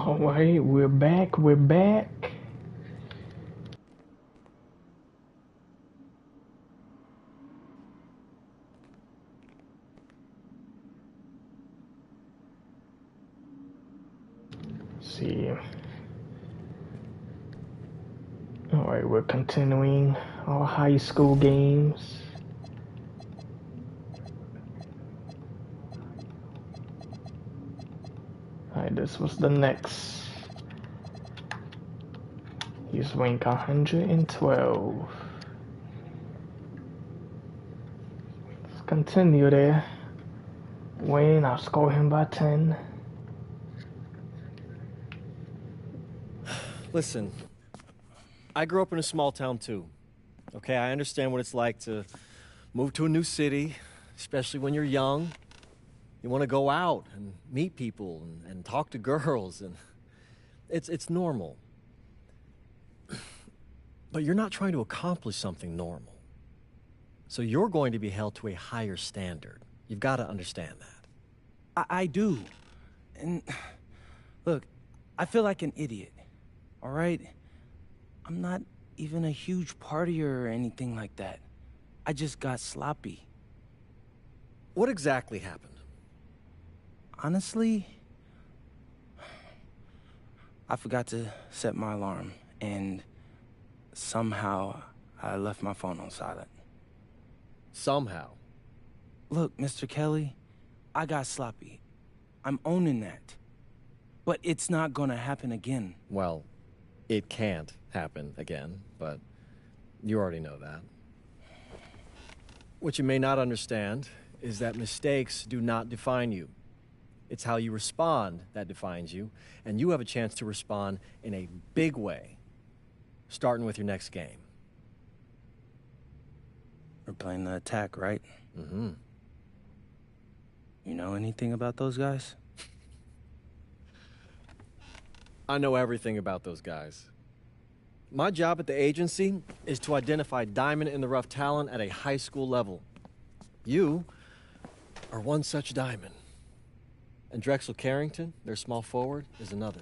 All right, we're back. We're back. Let's see. All right, we're continuing our high school games. All right, this was the next. He's rank 112. Let's continue there. Wayne, I'll score him by 10. Listen, I grew up in a small town too. Okay, I understand what it's like to move to a new city, especially when you're young. You want to go out and meet people and talk to girls, and it's normal. But you're not trying to accomplish something normal. So you're going to be held to a higher standard. You've got to understand that. I do. And look, I feel like an idiot, all right? I'm not even a huge partier or anything like that. I just got sloppy. What exactly happened? Honestly, I forgot to set my alarm, and somehow I left my phone on silent. Somehow? Look, Mr. Kelly, I got sloppy. I'm owning that. But it's not gonna happen again. Well, it can't happen again, but you already know that. What you may not understand is that mistakes do not define you. It's how you respond that defines you, and you have a chance to respond in a big way, starting with your next game. We're playing the attack, right? Mm-hmm. You know anything about those guys? I know everything about those guys. My job at the agency is to identify diamond-in-the-rough talent at a high school level. You are one such diamond. And Drexel Carrington, their small forward, is another.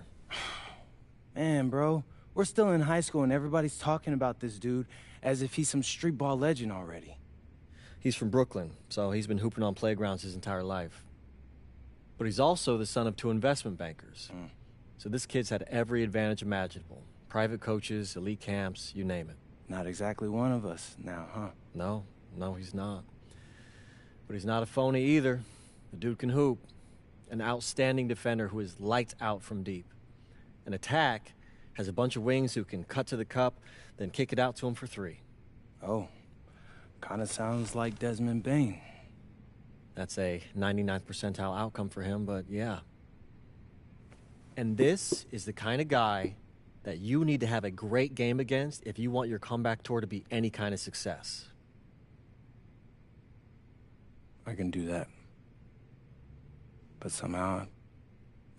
Man, bro, we're still in high school and everybody's talking about this dude as if he's some street ball legend already. He's from Brooklyn, so he's been hooping on playgrounds his entire life. But he's also the son of 2 investment bankers. So this kid's had every advantage imaginable. Private coaches, elite camps, you name it. Not exactly one of us now, huh? No, he's not. But he's not a phony either. The dude can hoop. An outstanding defender who is lights out from deep. An attack has a bunch of wings who can cut to the cup, then kick it out to him for 3. Oh, kind of sounds like Desmond Bain. That's a 99th percentile outcome for him, but yeah. And this is the kind of guy that you need to have a great game against if you want your comeback tour to be any kind of success. I can do that. But somehow,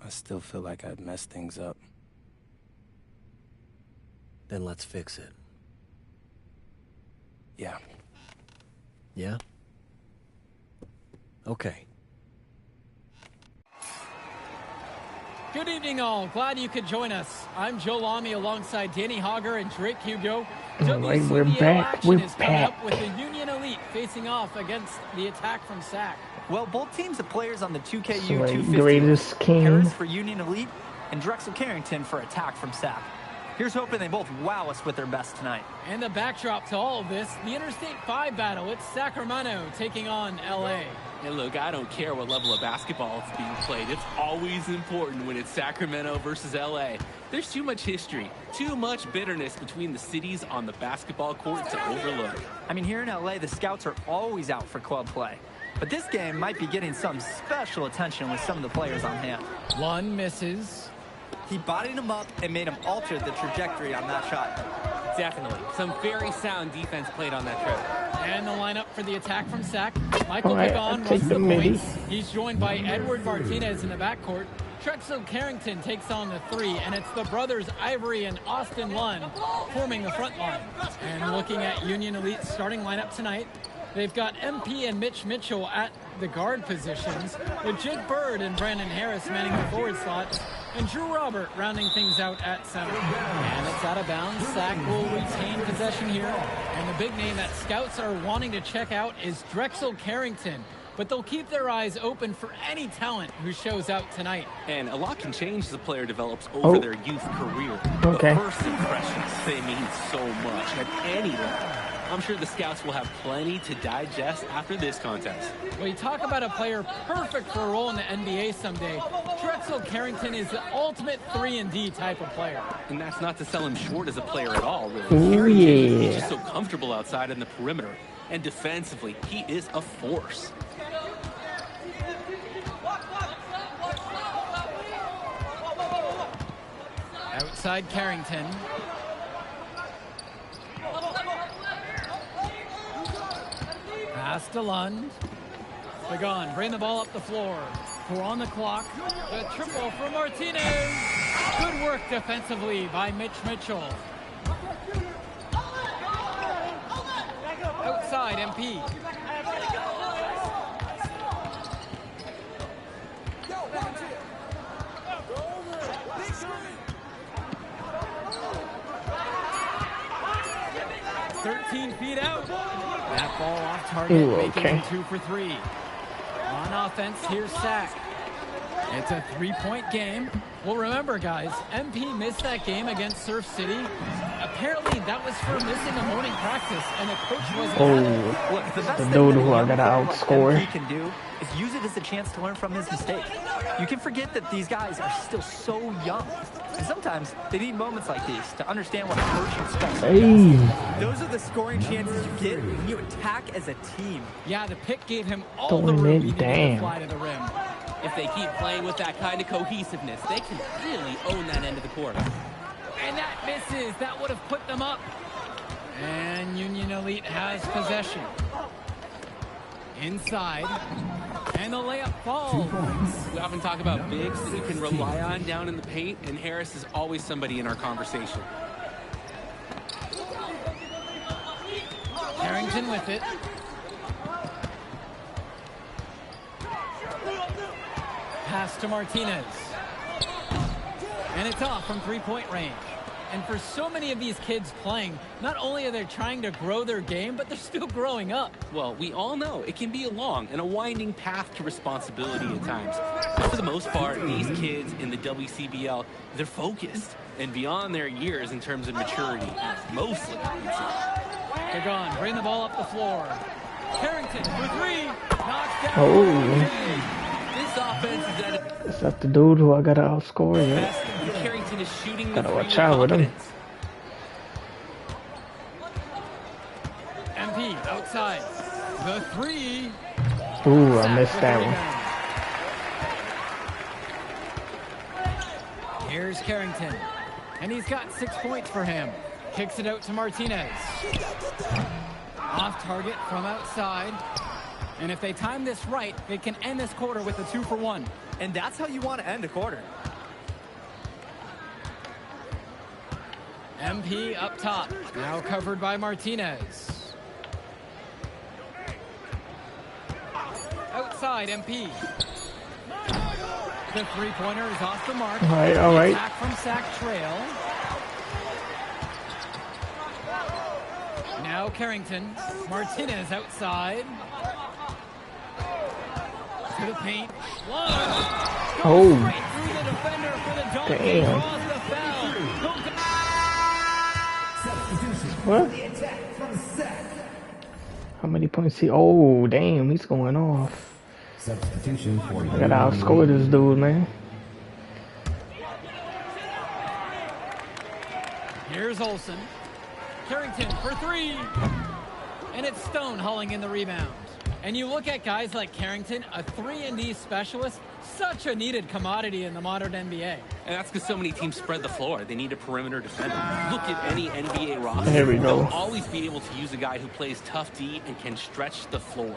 I still feel like I'd messed things up. Then let's fix it. Yeah. Yeah? Okay. Good evening, all. Glad you could join us. I'm Joe Lamy alongside Danny Hogger and Drake Hugo. All right, we're back. We're back. With the Union Elite facing off against the attack from SAC. Well, both teams have players on the 2KU 250. Greatest king. Harris for Union Elite and Drexel Carrington for attack from SAC. Here's hoping they both wow us with their best tonight. And the backdrop to all of this, the Interstate 5 battle. It's Sacramento taking on LA. And look, I don't care what level of basketball is being played. It's always important when it's Sacramento versus LA. There's too much history, too much bitterness between the cities on the basketball court to overlook. I mean, here in LA, the scouts are always out for club play. But this game might be getting some special attention with some of the players on hand. One misses. He bodied him up and made him alter the trajectory on that shot. Definitely. Some very sound defense played on that trip. And the lineup for the attack from SAC. Michael All right, Pagan I'll runs take the the midi. points. He's joined by Edward Martinez in the backcourt. Drexel Carrington takes on the 3, and it's the brothers Ivory and Austin Lunn forming the front line. And looking at Union Elite's starting lineup tonight, they've got MP and Mitch Mitchell at the guard positions, with Jake Bird and Brandon Harris manning the forward slot. And Drew Robert rounding things out at center. And it's out of bounds. Sack will retain possession here. And the big name that scouts are wanting to check out is Drexel Carrington. But they'll keep their eyes open for any talent who shows out tonight. And a lot can change as a player develops over their youth career. Okay. But first impressions, they mean so much at any level. I'm sure the scouts will have plenty to digest after this contest. Well, you talk about a player perfect for a role in the NBA someday. Drexel Carrington is the ultimate 3-and-D type of player. And that's not to sell him short as a player at all, really. Ooh, He's yeah. just so comfortable outside in the perimeter. And defensively, he is a force. Outside Carrington. Pass to Lund. Begun. Bring the ball up the floor. 4 on the clock. The triple for Martinez. Good work defensively by Mitch Mitchell. Outside MP. Feet out. That ball off target, Ooh, making okay. it 2 for 3. On offense, here's Sack. It's a 3-point game. Well, remember, guys, MP missed that game against Surf City. Apparently, that was for missing a morning practice, and the coach wasn't. Oh, Look, the best the thing dude that who a I young gotta player like outscore. MP can do is use it as a chance to learn from his mistake. You can forget that these guys are still so young. And sometimes they need moments like these to understand what a coach expects. Hey. Those are the scoring chances you get when you attack as a team. Yeah, the pick gave him all Throwing the room it he needed down. to fly to the rim. If they keep playing with that kind of cohesiveness, they can really own that end of the court. And that misses. That would have put them up. And Union Elite has possession. Inside. And the layup falls. We often talk about bigs that you can rely on down in the paint, and Harris is always somebody in our conversation. Carrington with it. Pass to Martinez. And it's off from 3-point range. And for so many of these kids playing, not only are they trying to grow their game, but they're still growing up. Well, we all know it can be a long and a winding path to responsibility at times. But for the most part, these kids in the WCBL, they're focused and beyond their years in terms of maturity, mostly. They're gone. Bring the ball up the floor. Carrington for 3. Knocks down. Oh. This offense is at its Is that the dude who I gotta outscore? Yeah. best. Carrington is shooting the Gotta three watch with out with him. confidence. MP outside. The 3. Ooh, I Sack missed with that the one. rebound. Here's Carrington. And he's got 6 points for him. Kicks it out to Martinez. Off target from outside. And if they time this right, they can end this quarter with a 2 for 1. And that's how you want to end a quarter. MP up top. Now covered by Martinez. Outside MP. The 3-pointer is off the mark. All right, all right. Attack from Sack Trail. Now Carrington. Martinez outside. To the paint. Oh. Straight through the defender for the dunk. Damn. Draws the foul. What? How many points he? Oh, damn, he's going off. Substitution for I gotta outscore this dude, man. Here's Olsen. Carrington for 3. And it's Stone hauling in the rebound. And you look at guys like Carrington, a 3-and-D specialist, such a needed commodity in the modern NBA. And that's because so many teams spread the floor. They need a perimeter defender. Look at any NBA roster. There we go. They'll always be able to use a guy who plays tough D and can stretch the floor.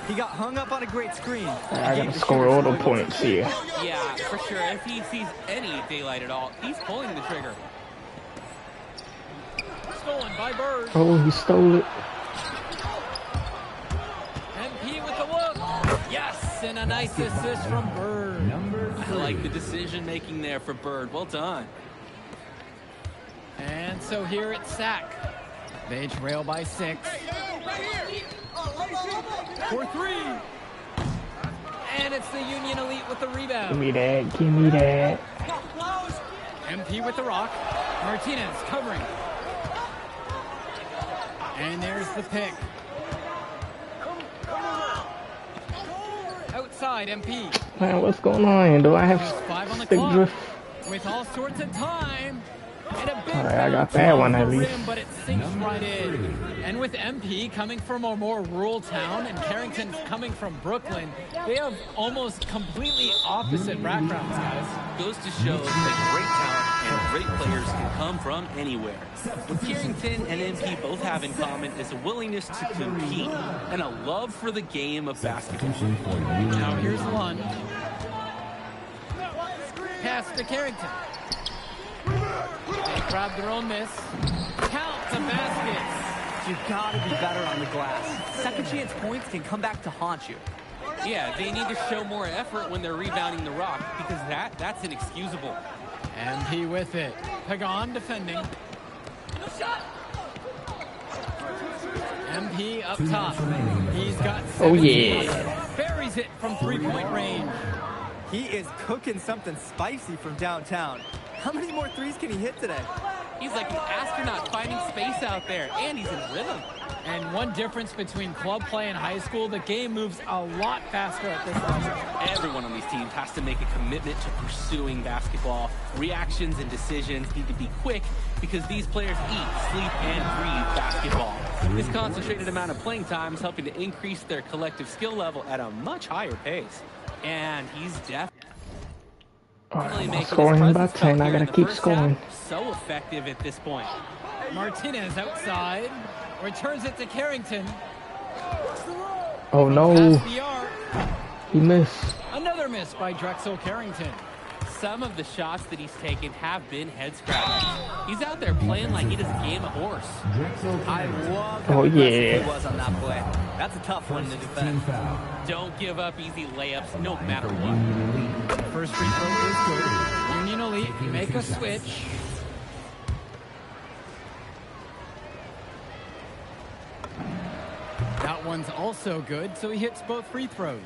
He got hung up on a great screen. I gotta score all the points here. Yeah, for sure. If he sees any daylight at all, he's pulling the trigger. Stolen by Bird. Oh, he stole it. MP with the look. Yes, and a nice assist from Bird. number 3. like the decision making there for Bird. Well done. And so here it's Sack. They trail by 6. For 3. And it's the Union Elite with the rebound. Give me that. Give me that. MP with the rock. Martinez covering. And there's the pick. Outside, MP. Man, what's going on? Do I have Just 5 on the stick clock. drift? With all sorts of time. And a big Alright, I got bounce that off one the at least. rim, but it sinks right in. And with MP coming from a more rural town and Carrington coming from Brooklyn, they have almost completely opposite backgrounds, guys. Goes to show that great talent and great players can come from anywhere. What Carrington and MP both have in common is a willingness to compete and a love for the game of basketball. Now here's Lund. Pass to Carrington. They grab their own miss. Count the baskets. You've got to be better on the glass. Second chance points can come back to haunt you. Yeah, they need to show more effort when they're rebounding the rock because that's inexcusable. MP with it. Pagan defending. MP up top. He's got 17. Oh, yeah. Buries it from 3-point range. He is cooking something spicy from downtown. How many more threes can he hit today? He's like an astronaut finding space out there, and he's in rhythm. And one difference between club play and high school, the game moves a lot faster at this level. Everyone on these teams has to make a commitment to pursuing basketball. Reactions and decisions need to be quick because these players eat, sleep, and breathe basketball. This concentrated amount of playing time is helping to increase their collective skill level at a much higher pace. And he's definitely Alright, I'm making scoring his by presence 10. felt I here in gotta the keep first scoring. half. So effective at this point. Martinez outside. Returns it to Carrington. Oh no, Past the arc. he missed. Another miss by Drexel Carrington. Some of the shots that he's taken have been head scratchers. He's out there playing like he doesn't game a horse. I love Oh, how aggressive yeah. he was on that play. That's a tough one to defend. Don't give up easy layups no matter what. First free throw is good. Union Elite make a switch. That one's also good, so he hits both free throws.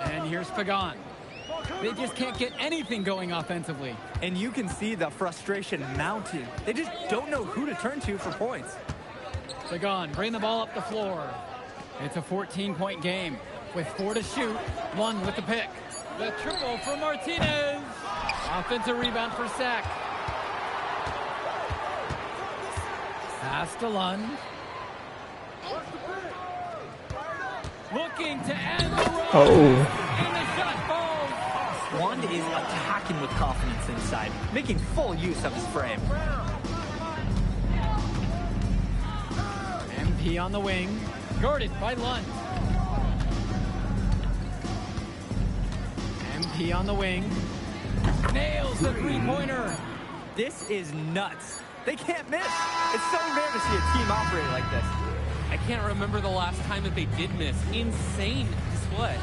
And here's Pagan. They just can't get anything going offensively. And you can see the frustration mounting. They just don't know who to turn to for points. Pagan, bring the ball up the floor. It's a 14-point game with 4 to shoot. 1 with the pick. The triple for Martinez. Offensive rebound for Sack. Pass to Lund. Looking to end the run. Oh, And the shot falls. One is attacking with confidence inside, making full use of his frame. MP on the wing. Guarded by Lund. MP on the wing. Nails the three-pointer. This is nuts. They can't miss. It's so rare to see a team operate like this. I can't remember the last time that they did miss. Insane display.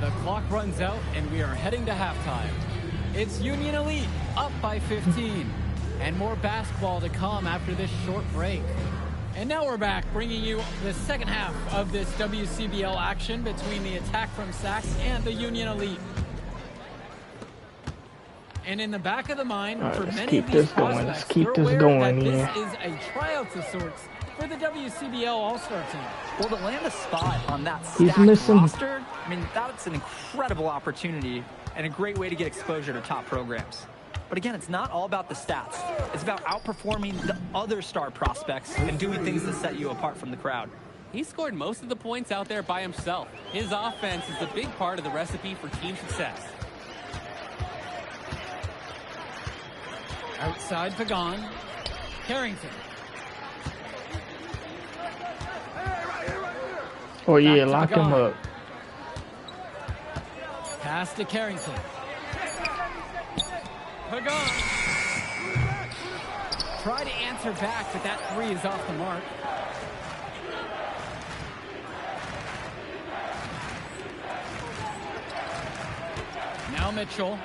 The clock runs out and we are heading to halftime. It's Union Elite up by 15. And more basketball to come after this short break. And now we're back bringing you the second half of this WCBL action between the attack from Sac and the Union Elite. And in the back of the mind, All right, for let's many keep of these this going. prospects, Let's keep they're this aware going, that yeah. this is a tryout of sorts for the WCBL All-Star team. Well, to land a spot on that He's stacked missing. roster, I mean, that's an incredible opportunity and a great way to get exposure to top programs. But again, it's not all about the stats. It's about outperforming the other star prospects and doing things that set you apart from the crowd. He scored most of the points out there by himself. His offense is a big part of the recipe for team success. Outside Pagan. Carrington. oh yeah, Back to lock him Pagan. up. Pass to Carrington. Pagan. Try to answer back, but that three is off the mark. Now Mitchell,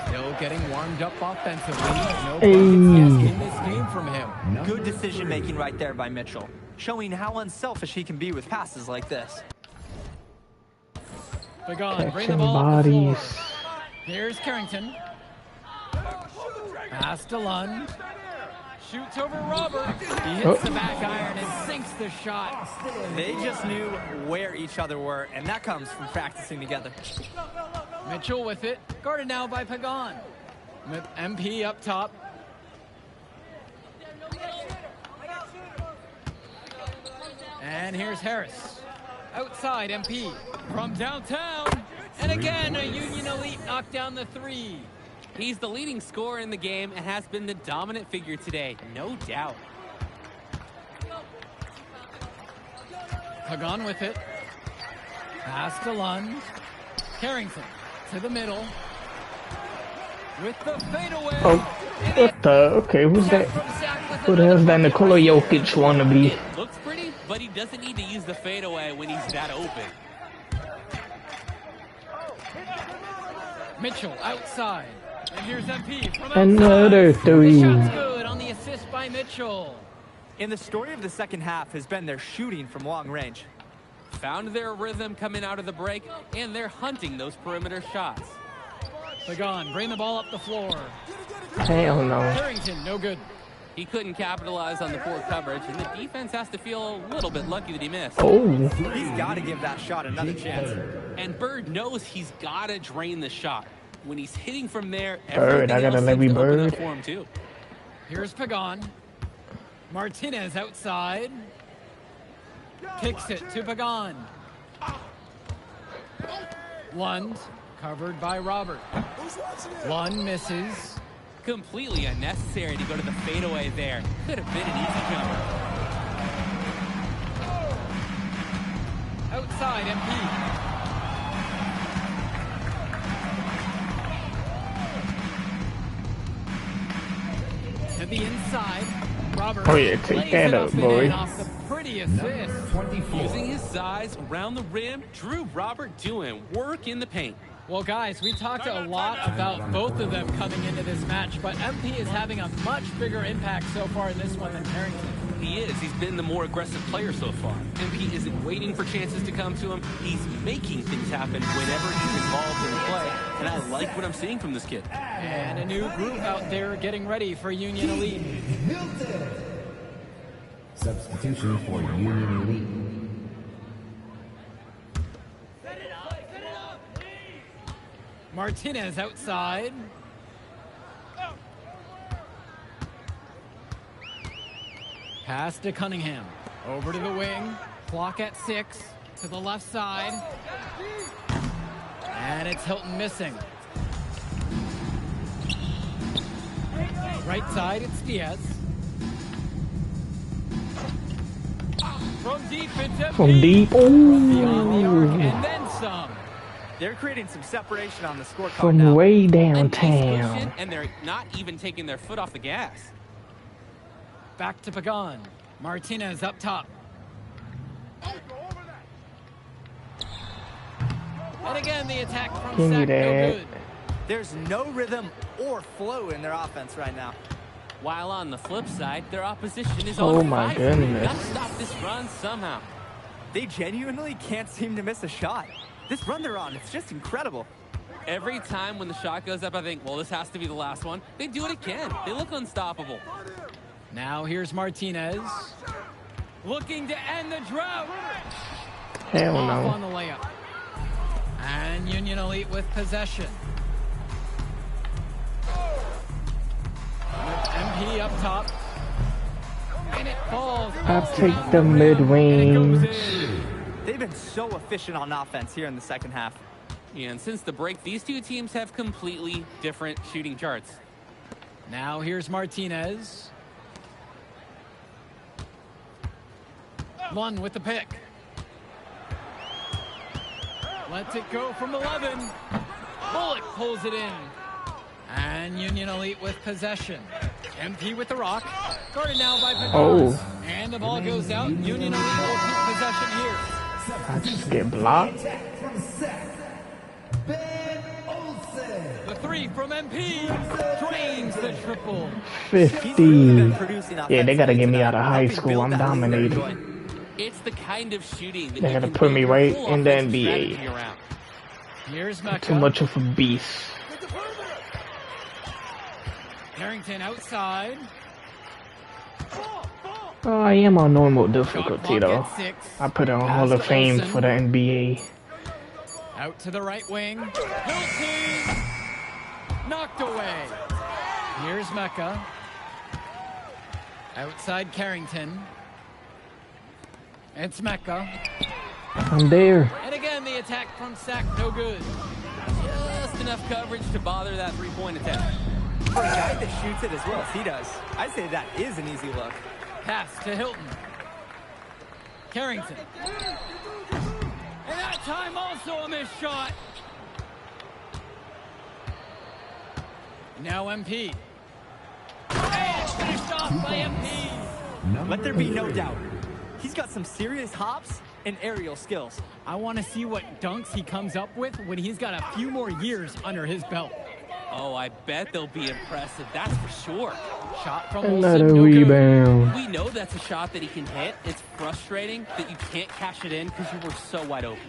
still getting warmed up offensively. No buckets yet in this game from him. Good decision making right there by Mitchell, showing how unselfish he can be with passes like this. Pagan, bring the Catching ball up the floor. bodies. Here's Carrington. Pass to Lund. Shoots over Robert. He hits the back iron and sinks the shot. They just knew where each other were, and that comes from practicing together. Mitchell with it. Guarded now by Pagan. MP up top. And here's Harris. Outside, MP from downtown. And again, a Union Elite knocked down the three. He's the leading scorer in the game and has been the dominant figure today, no doubt. Pagan with it. Pass to Lund. Carrington to the middle. With the fadeaway. Oh, what the? Okay, who's that? Who the hell's that Nikola Jokic wannabe? Looks pretty, but he doesn't need to use the fadeaway when he's that open. Mitchell outside. And here's MP from Another outside. three. The shot's good on the assist by Mitchell. And the story of the second half has been their shooting from long range. Found their rhythm coming out of the break, and they're hunting those perimeter shots. Pagan, bring the ball up the floor. Hell no. Carrington, no good. He couldn't capitalize on the poor coverage, and the defense has to feel a little bit lucky that he missed. Oh. He's got to give that shot another chance. And Bird knows he's got to drain the shot. When he's hitting from there, Bird, I gotta let me open Bird. up for him too. Here's Pagan. Martinez outside. Kicks it to Pagan. Lund, covered by Robert. Lund misses. Completely unnecessary to go to the fadeaway there. Could have been an easy jumper. Outside, MP. To the inside. Robert. Oh yeah, take that up, boy. Off the pretty assist. Using his size around the rim, Drew Robert doing work in the paint. Well, guys, we talked a lot about both of them coming into this match, but MP is having a much bigger impact so far in this one than Carrington. He is. He's been the more aggressive player so far. MP isn't waiting for chances to come to him. He's making things happen whenever he's involved in play, and I like what I'm seeing from this kid. And a new group out there getting ready for Union Elite. Substitution for Union Elite. Martinez outside. Pass to Cunningham. Over to the wing. Clock at 6. To the left side. And it's Hilton missing. Right side, it's Diaz. From deep, it's MP. From deep. Beyond the arc, Ooh. and then some. They're creating some separation on the scorecard From now. way And he's downtown. pushing, and they're not even taking their foot off the gas. Back to Pagan. Martinez up top. And again, the attack from Give me Sack, no that. good. There's no rhythm or flow in their offense right now. While on the flip side, their opposition is Oh on my fire. goodness. Gotta stop this run somehow. They genuinely can't seem to miss a shot. This run they're on, it's just incredible. Every time when the shot goes up, I think, well, this has to be the last one. They do it again. They look unstoppable. Now here's Martinez. Looking to end the drought. Hell Off no. on the layup. And Union Elite with possession. With MP up top. And it falls. I'll take the mid-range. They've been so efficient on offense here in the second half. And since the break, these two teams have completely different shooting charts. Now here's Martinez. Lund with the pick. Lets it go from 11. Bullock pulls it in. And Union Elite with possession. MP with the rock. Guarded now by Pagan. Oh. And the ball goes out. Union Elite will keep possession here. I just get blocked. three from MP. Drains the triple. 50. Yeah, they gotta get me out of high school. I'm dominating. It's the kind of shooting that They you gotta can put me build your right whole in the offensive NBA. strategy around. Here's Mecca. Too much of a beast. Carrington outside. Oh, I am on normal Shot difficulty clock though. at 6. I put on Pass Hall to of Fame Olsen. for the NBA. Out to the right wing. Hilton. Knocked away. Here's Mecca. Outside Carrington. It's Mecca. I'm there. And again, the attack from Sack, no good. Just enough coverage to bother that three-point attempt. For a guy that shoots it as well as he does, I'd say that is an easy look. Pass to Hilton. Carrington. And that time also a missed shot. Now MP. And finished off by MP. Let there be no doubt. He's got some serious hops and aerial skills. I want to see what dunks he comes up with when he's got a few more years under his belt. Oh, I bet they'll be impressive, that's for sure. Shot from Another Olsen, no good. rebound. We know that's a shot that he can hit. It's frustrating that you can't cash it in because you were so wide open.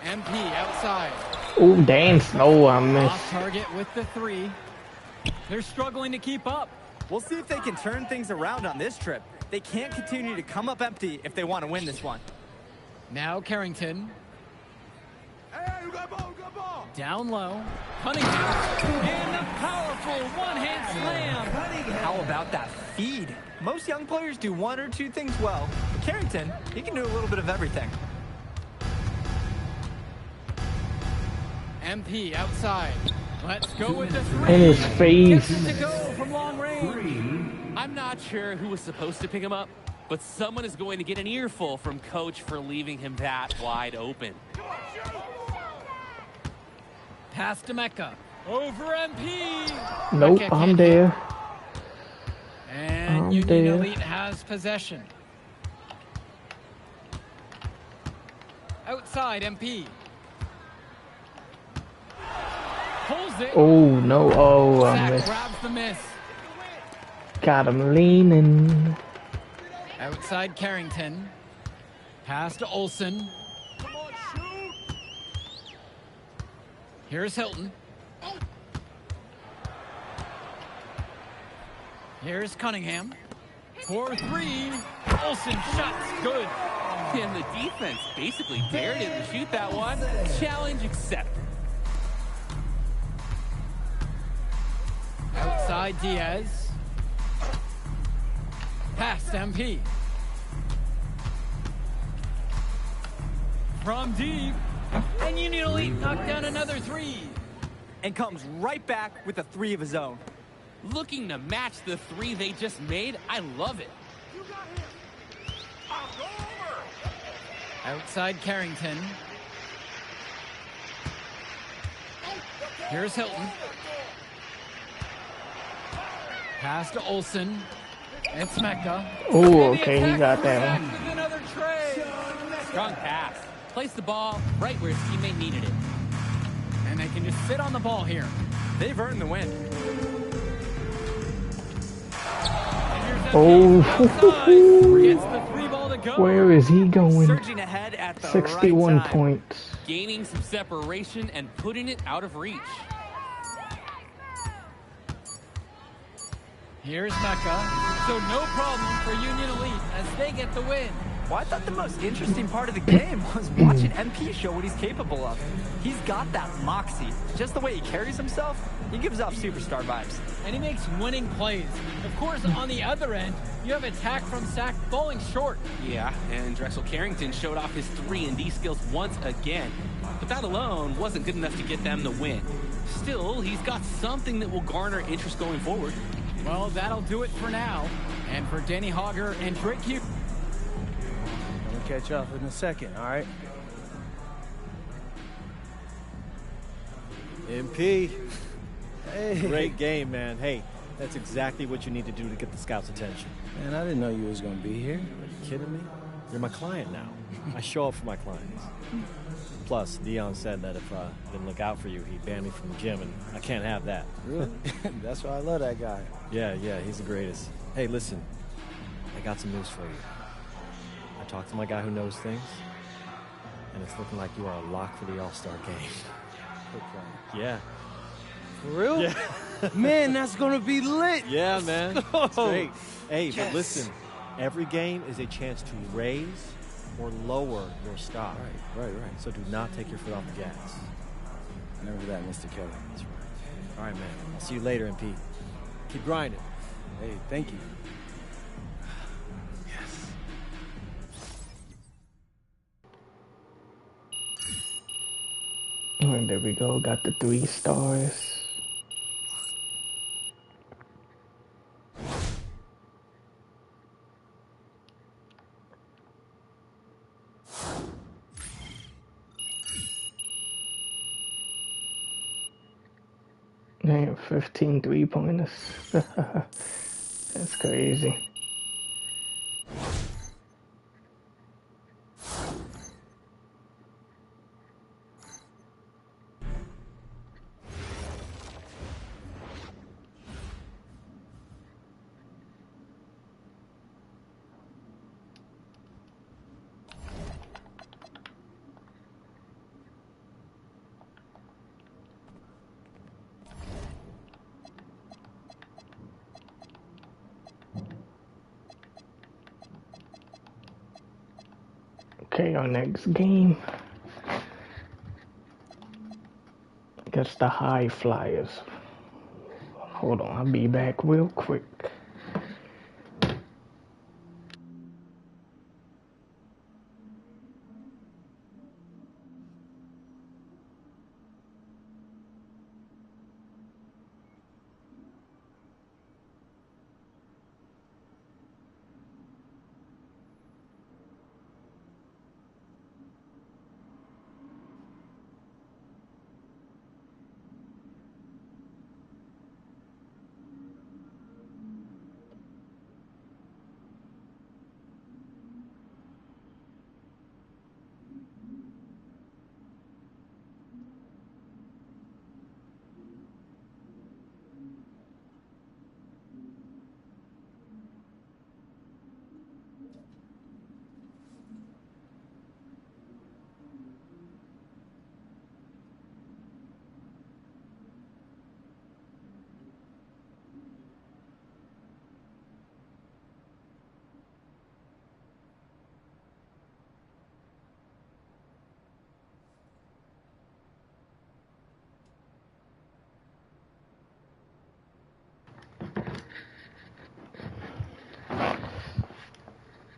MP outside. Oh, dang, Snow, I missed. Off target with the three. They're struggling to keep up. We'll see if they can turn things around on this trip. They can't continue to come up empty if they want to win this one. Now Carrington. Down low. Cunningham. And a powerful one-hand slam. How about that feed? Most young players do one or two things well. But Carrington, he can do a little bit of everything. MP outside. Let's go with the three. In his face. Gets it to go from long range. I'm not sure who was supposed to pick him up, but someone is going to get an earful from coach for leaving him that wide open. Pass to Mecca. Over MP. Nope, Mecca I'm can't there. hit. And I'm Union there. Elite has possession. Outside MP. Pulls it. Oh, no. Oh, I Zach missed. grabs the miss. Got him leaning. Outside Carrington. Pass to Olsen. Here's Hilton. Here's Cunningham. 4-3. Olsen shots good. And the defense basically dared him to shoot that one. Challenge accepted. Outside Diaz. Pass to MP. From deep. And Union Elite knocked down another three. And comes right back with a three of his own. Looking to match the three they just made. I love it. Outside Carrington. Here's Hilton. Pass to Olsen. It's Mecca. Oh, okay, he got that one. With another tray. Strong pass. Placed the ball right where his teammate needed it. And they can just sit on the ball here. They've earned the win. Oh, Gets the three ball to go. where is he going? Surging ahead at the 61 right time. points. Gaining some separation and putting it out of reach. Here's Mecca. So no problem for Union Elite as they get the win. Well, I thought the most interesting part of the game was watching MP show what he's capable of. He's got that moxie. Just the way he carries himself, he gives off superstar vibes. And he makes winning plays. Of course, on the other end, you have attack from Sack falling short. Yeah, and Drexel Carrington showed off his 3-and-D skills once again. But that alone wasn't good enough to get them the win. Still, he's got something that will garner interest going forward. Well, that'll do it for now. And for Danny Hogger and Drake Hughes. We'll catch up in a second, all right? MP. Hey. Great game, man. Hey, that's exactly what you need to do to get the scouts' attention. Man, I didn't know you was gonna be here. Are you kidding me? You're my client now. I show up for my clients. Plus, Dion said that if I didn't look out for you, he'd ban me from the gym, and I can't have that. Really? That's why I love that guy. Yeah, he's the greatest. Hey, listen, I got some news for you. I talked to my guy who knows things, and it's looking like you are a lock for the All-Star game. Yeah. For real? Yeah. Man, that's gonna be lit. Yeah, man. It's great. Hey, Yes. but listen, every game is a chance to raise or lower your stock. Right. So do not take your foot off the gas. Never that, Mr. Kelly. That's right. All right, man. I'll see you later, MP. Keep grinding. Hey, thank you. And there we go. Got the 3 stars. Damn, 15 3-pointers. That's crazy. Okay, our next game against the High Flyers. Hold on, I'll be back real quick.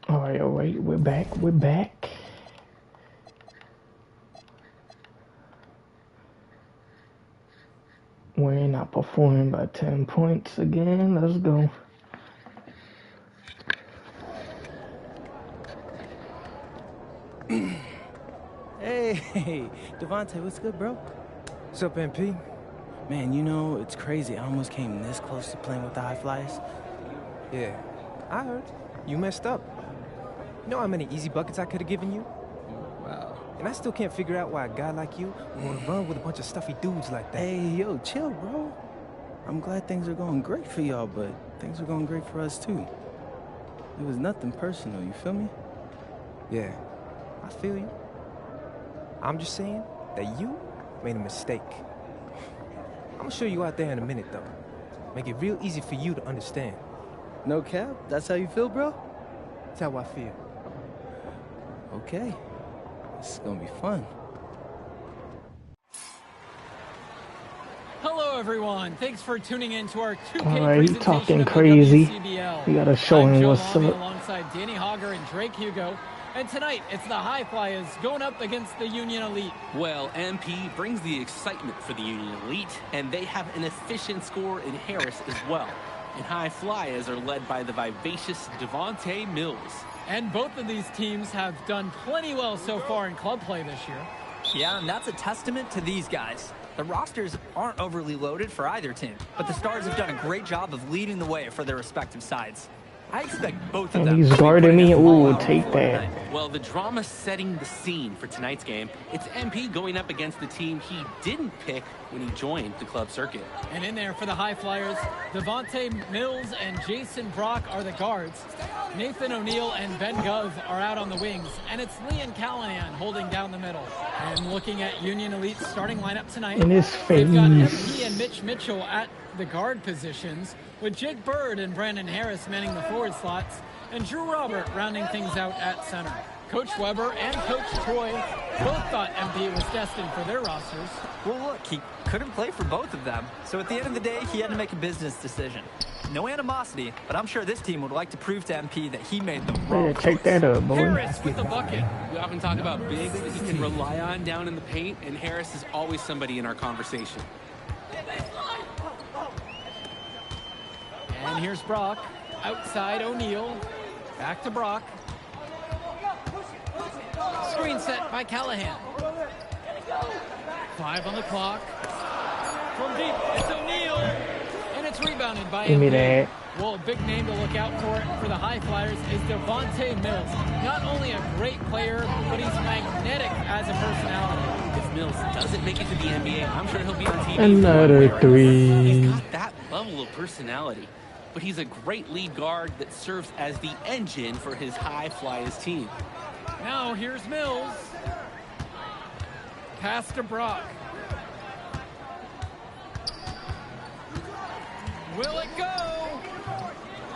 All right, we're back. We're not performing by 10 points again. Let's go. Hey, Devontae, what's good, bro? What's up, MP? Man, you know, it's crazy. I almost came this close to playing with the High Flyers. Yeah, I heard. You messed up. You know how many easy buckets I could have given you? Wow. And I still can't figure out why a guy like you would run with a bunch of stuffy dudes like that. Hey, yo, chill, bro. I'm glad things are going great for y'all, but things are going great for us, too. It was nothing personal, you feel me? Yeah, I feel you. I'm just saying that you made a mistake. I'm gonna show you out there in a minute, though. Make it real easy for you to understand. No cap? That's how you feel, bro? That's how I feel. Okay. This is gonna be fun. Hello, everyone. Thanks for tuning in to our 2K All right, he presentation talking of the crazy. WCBL. We gotta show I'm him Joe what's Lamy up. alongside Danny Hogger and Drake Hugo. And tonight, it's the High Flyers going up against the Union Elite. Well, MP brings the excitement for the Union Elite, and they have an efficient scorer in Harris as well. And High Flyers are led by the vivacious Devontae Mills. And both of these teams have done plenty well so far in club play this year. Yeah, and that's a testament to these guys. The rosters aren't overly loaded for either team, but the Stars have done a great job of leading the way for their respective sides. I expect both of And them. he's to be guarding putting me. it all Ooh, out take on that. tonight. Well, the drama setting the scene for tonight's game. It's MP going up against the team he didn't pick when he joined the club circuit. And in there for the High Flyers, Devontae Mills and Jason Brock are the guards. Nathan O'Neill and Ben Gov are out on the wings. And it's Leon Callahan holding down the middle. And looking at Union Elite's starting lineup tonight, In his they've got face. MP and Mitch Mitchell at the guard positions, with Jake Bird and Brandon Harris manning the forward slots, and Drew Robert rounding things out at center. Coach Weber and Coach Troy both thought MP was destined for their rosters. Well, look, he couldn't play for both of them. So at the end of the day, he had to make a business decision. No animosity, but I'm sure this team would like to prove to MP that he made the wrong Yeah, choice. take that up, boy. Harris with the bucket. We often talk about bigs that he can rely on down in the paint, and Harris is always somebody in our conversation. And here's Brock. Outside O'Neill. Back to Brock. Screen set by Callahan. 5 on the clock. From deep, it's O'Neill. And it's rebounded by Give me MP. that. Well, a big name to look out for the High Flyers is Devontae Mills. Not only a great player, but he's magnetic as a personality. If Mills doesn't make it to the NBA, I'm sure he'll be on TV. Another He's three. got that level of personality, but he's a great lead guard that serves as the engine for his High Flyers team. Now here's Mills. Pass to Brock. Will it go?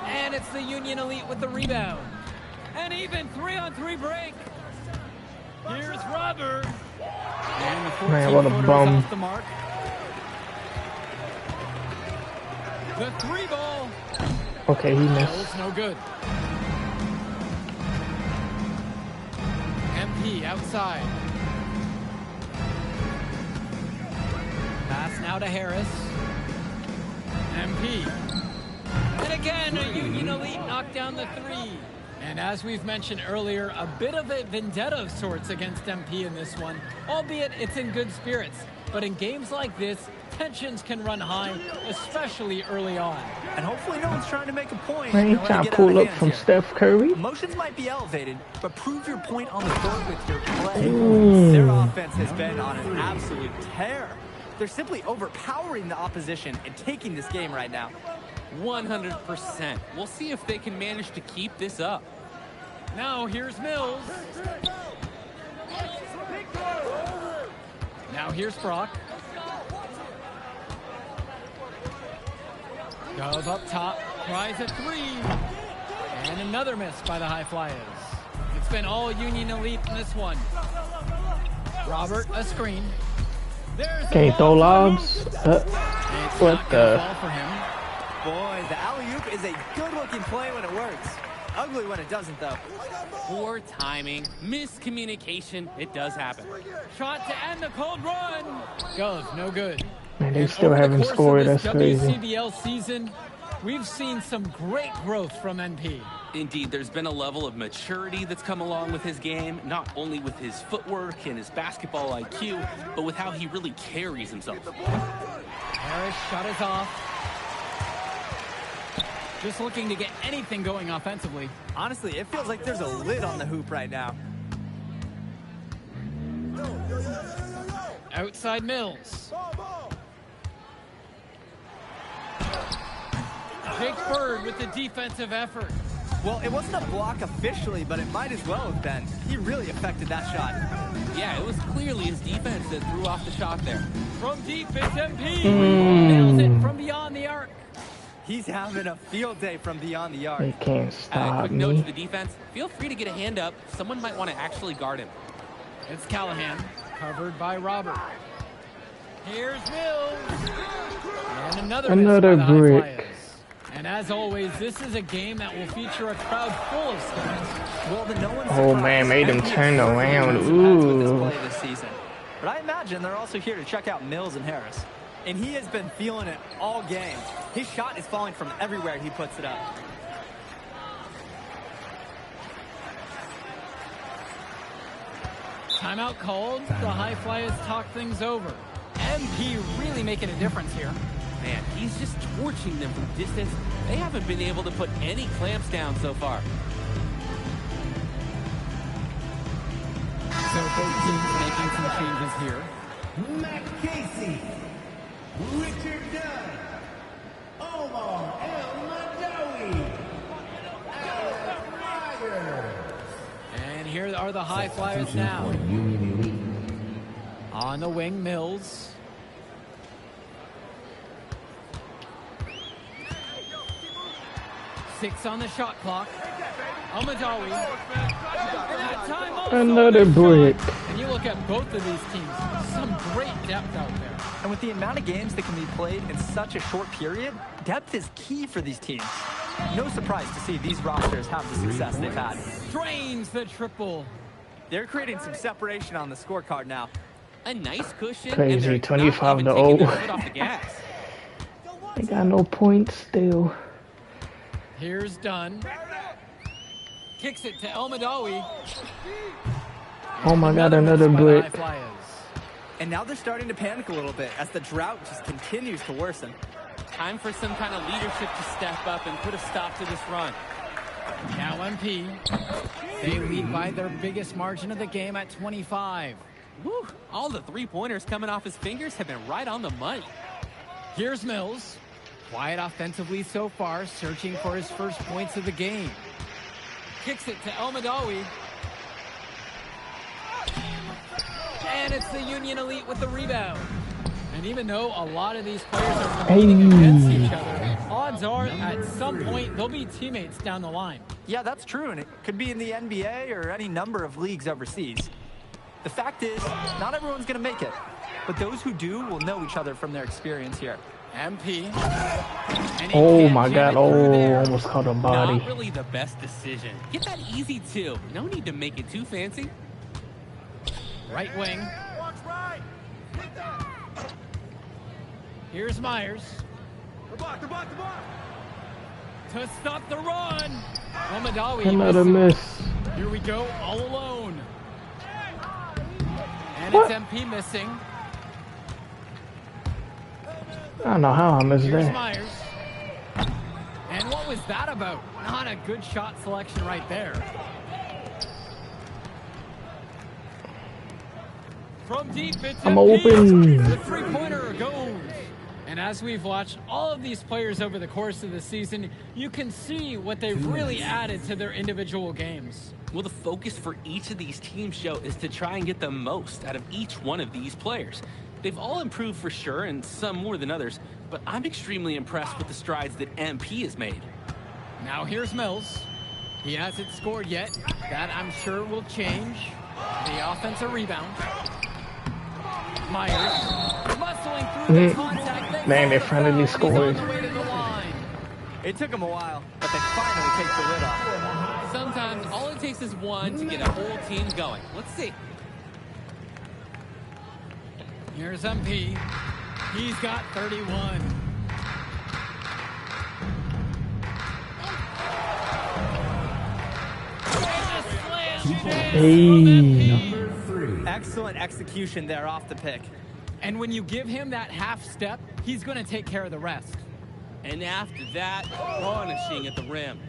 And it's the Union Elite with the rebound. An even 3-on-3 break. Here's Robert. And the 14 Man, what a footer is bum. off the mark. The 3 ball. Okay, he missed. Mills, no good. MP outside. Pass now to Harris. MP. And again, a Union Elite knocked down the 3. And as we've mentioned earlier, a bit of a vendetta of sorts against MP in this one, albeit it's in good spirits. But in games like this, tensions can run high, especially early on. And hopefully no one's trying to make a point. Man, he and let it trying to get out of pull up hand from here. Steph Curry. Emotions might be elevated, but prove your point on the court with your play. Their offense has been on an absolute tear. They're simply overpowering the opposition and taking this game right now. 100%. We'll see if they can manage to keep this up. Now here's Mills. Now here's Brock. Gov up top, tries a 3. And another miss by the High Flyers. It's been all Union Elite in this one. Robert, a screen. There's the Can he throw ball. lobs? It's What not gonna the? fall for him. Boy, the alley-oop is a good-looking play when it works. Ugly when it doesn't, though. Poor timing, miscommunication, it does happen. Shot to end the cold run. Gov, no good. Man, they And still over the haven't course of scored. this That's crazy. WCBL season, we've seen some great growth from NP. Indeed, there's been a level of maturity that's come along with his game, not only with his footwork and his basketball IQ, but with how he really carries himself. Harris shot is off. Just looking to get anything going offensively. Honestly, it feels like there's a lid on the hoop right now. Outside Mills. Jake Bird with the defensive effort. Well, it wasn't a block officially, but it might as well have been. He really affected that shot. Yeah, it was clearly his defense that threw off the shot there. From deep, it's MP. Nails it from beyond the arc. He's having a field day from beyond the arc. They can't A stop quick note to me. the defense, feel free to get a hand up. Someone might want to actually guard him. It's Callahan, covered by Robert. Here's Mills. And another miss Another by the High brick. Flyers. And as always, this is a game that will feature a crowd full of stars. Well, then no one's Oh, man, surprised. made him MP turn certainly around. has with this Ooh. play this season. But I imagine they're also here to check out Mills and Harris. And he has been feeling it all game. His shot is falling from everywhere he puts it up. Timeout called. The High Flyers talk things over. MP really making a difference here. man, he's just torching them from distance. They haven't been able to put any clamps down so far. So both teams making some changes here. Matt Casey, Richard Dunn, Omar El-Madawi, Alex Myers. And here are the high flyers now. For Union Elite. On the wing, Mills. Six on the shot clock. El-Madawi. That time also Another good brick. shot. And you look at both of these teams, some great depth out there. And with the amount of games that can be played in such a short period, depth is key for these teams. No surprise to see these rosters have the success they've had. Drains the triple. They're creating some separation on the scorecard now. A nice cushion. Crazy, and they're 25 not to even taking 0. their foot off the gas. They got no points still. Here's Dunn. Kicks it to El-Madawi. Oh my God, another miss by the brick. high flyers. And now they're starting to panic a little bit as the drought just continues to worsen. Time for some kind of leadership to step up and put a stop to this run. Now MP. They lead by their biggest margin of the game at 25. Woo, all the three-pointers coming off his fingers have been right on the money. Here's Mills. Quiet offensively so far, searching for his first points of the game. Kicks it to El-Madawi. And it's the Union Elite with the rebound. And even though a lot of these players are competing against each other, odds are at some point they'll be teammates down the line. Yeah, that's true, and it could be in the NBA or any number of leagues overseas. The fact is, not everyone's going to make it, but those who do will know each other from their experience here. MP. And he Oh can't my jam God, it through oh, there. almost caught a body. Not really the best decision. Get that easy, too. No need to make it too fancy. Right wing. Here's Myers. To stop the run. El-Madawi. Another miss. Here we go, all alone. And What? it's MP missing. I don't know how I missed Here's that. Myers. And what was that about? Not a good shot selection right there. From deep, it's I'm MP. open. The three-pointer goes. And as we've watched all of these players over the course of the season, you can see what they've really added to their individual games. Well, the focus for each of these teams, Joe, is to try and get the most out of each one of these players. They've all improved for sure, and some more than others, but I'm extremely impressed with the strides that MP has made. Now here's Mills. He hasn't scored yet. That, I'm sure, will change. The offensive rebound. Myers muscling through the contact. Man, they finally scored. It took them a while, but they finally take the lid off. Sometimes all it takes is one to get a whole team going. Let's see. Here's MP. He's got 31. Hey. Excellent execution there off the pick. And when you give him that half step, he's going to take care of the rest. And after that, punishing at the rim.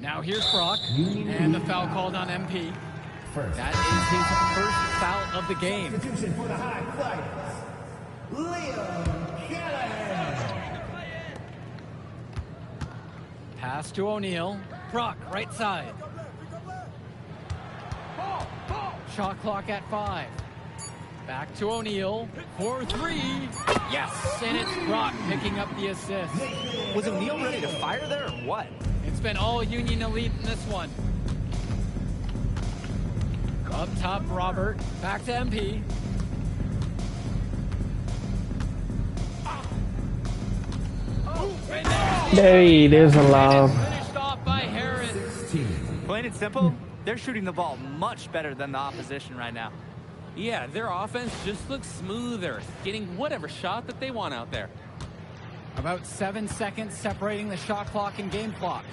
Now here's Brock, and the foul called on MP. That is his first foul of the game. Substitution for the High Flyers, Liam Callahan. Pass to O'Neal. Brock, right side. Shot clock at 5. Back to O'Neal for 3. Yes, and it's Brock picking up the assist. Was O'Neal ready to fire there or what? It's been all Union Elite in this one. Up top, Robert. Back to MP. Hey, there's a lob. Finished off by Harris. Plain and simple, they're shooting the ball much better than the opposition right now. Yeah, their offense just looks smoother, getting whatever shot that they want out there. About 7 seconds separating the shot clock and game clock.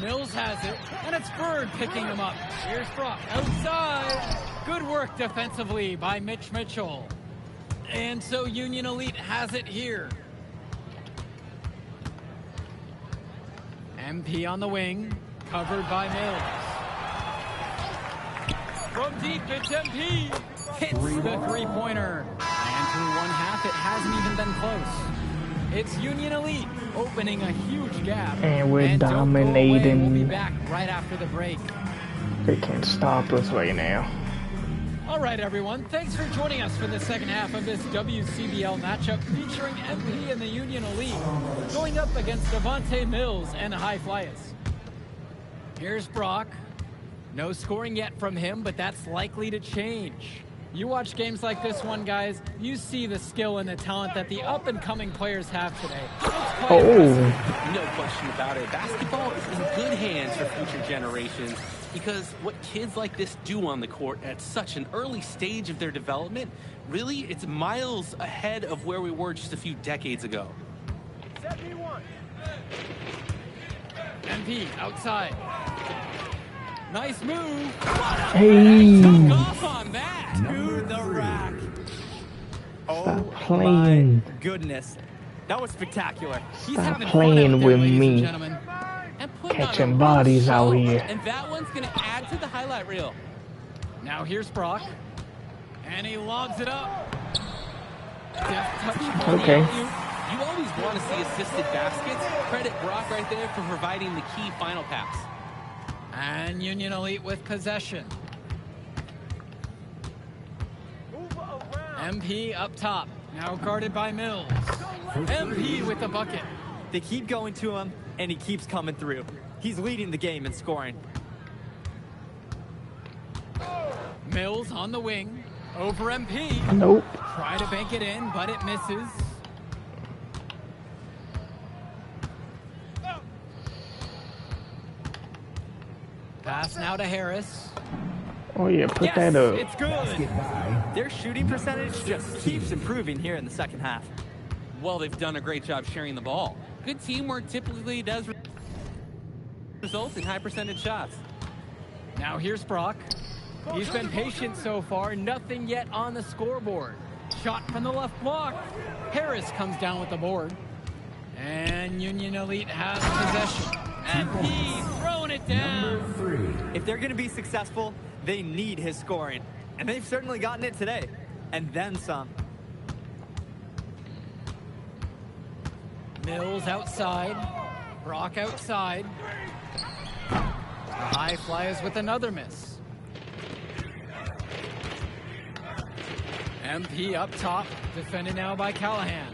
Mills has it, and it's Bird picking him up. Here's Brock outside. Good work defensively by Mitch Mitchell. And so Union Elite has it here. MP on the wing, covered by Mills. From deep, it's MP. Hits the three-pointer. And through one half, it hasn't even been close. It's Union Elite opening a huge gap. And we're don't go away. We'll be dominating. back right after the break. They can't stop us right now. All right, everyone. Thanks for joining us for the second half of this WCBL matchup featuring MP and the Union Elite going up against Devontae Mills and the High Flyers. Here's Brock. No scoring yet from him, but that's likely to change. You watch games like this one, guys, you see the skill and the talent that the up-and-coming players have today. It's quite impressive. No question about it. Basketball is in good hands for future generations because what kids like this do on the court at such an early stage of their development, really, it's miles ahead of where we were just a few decades ago. MP outside. Nice move. Hey, Took off on that. To the rack. stop playing. My goodness. That was spectacular. He's Stop having playing fun out there, with ladies me. and gentlemen. And putting on a Catching real bodies out show. here. And that one's going to add to the highlight reel. Now here's Brock. And he lobs it up. Deft touch. Okay. You always want to see assisted baskets. Credit Brock right there for providing the key final pass. And Union Elite with possession. MP up top. Now guarded by Mills. MP with the bucket. They keep going to him, and he keeps coming through. He's leading the game in scoring. Mills on the wing. Over MP. Nope. Try to bank it in, but it misses. Pass now to Harris. Oh yeah, put Yes, that up. it's good. Their shooting percentage just keeps improving here in the second half. Well, they've done a great job sharing the ball. Good teamwork typically does result in high percentage shots. Now here's Brock. He's been patient so far. Nothing yet on the scoreboard. Shot from the left block. Harris comes down with the board. And Union Elite has possession. MP throwing it down. If they're going to be successful, they need his scoring. And they've certainly gotten it today. And then some. Mills outside. Brock outside. The High Flyers with another miss. MP up top. Defended now by Callahan.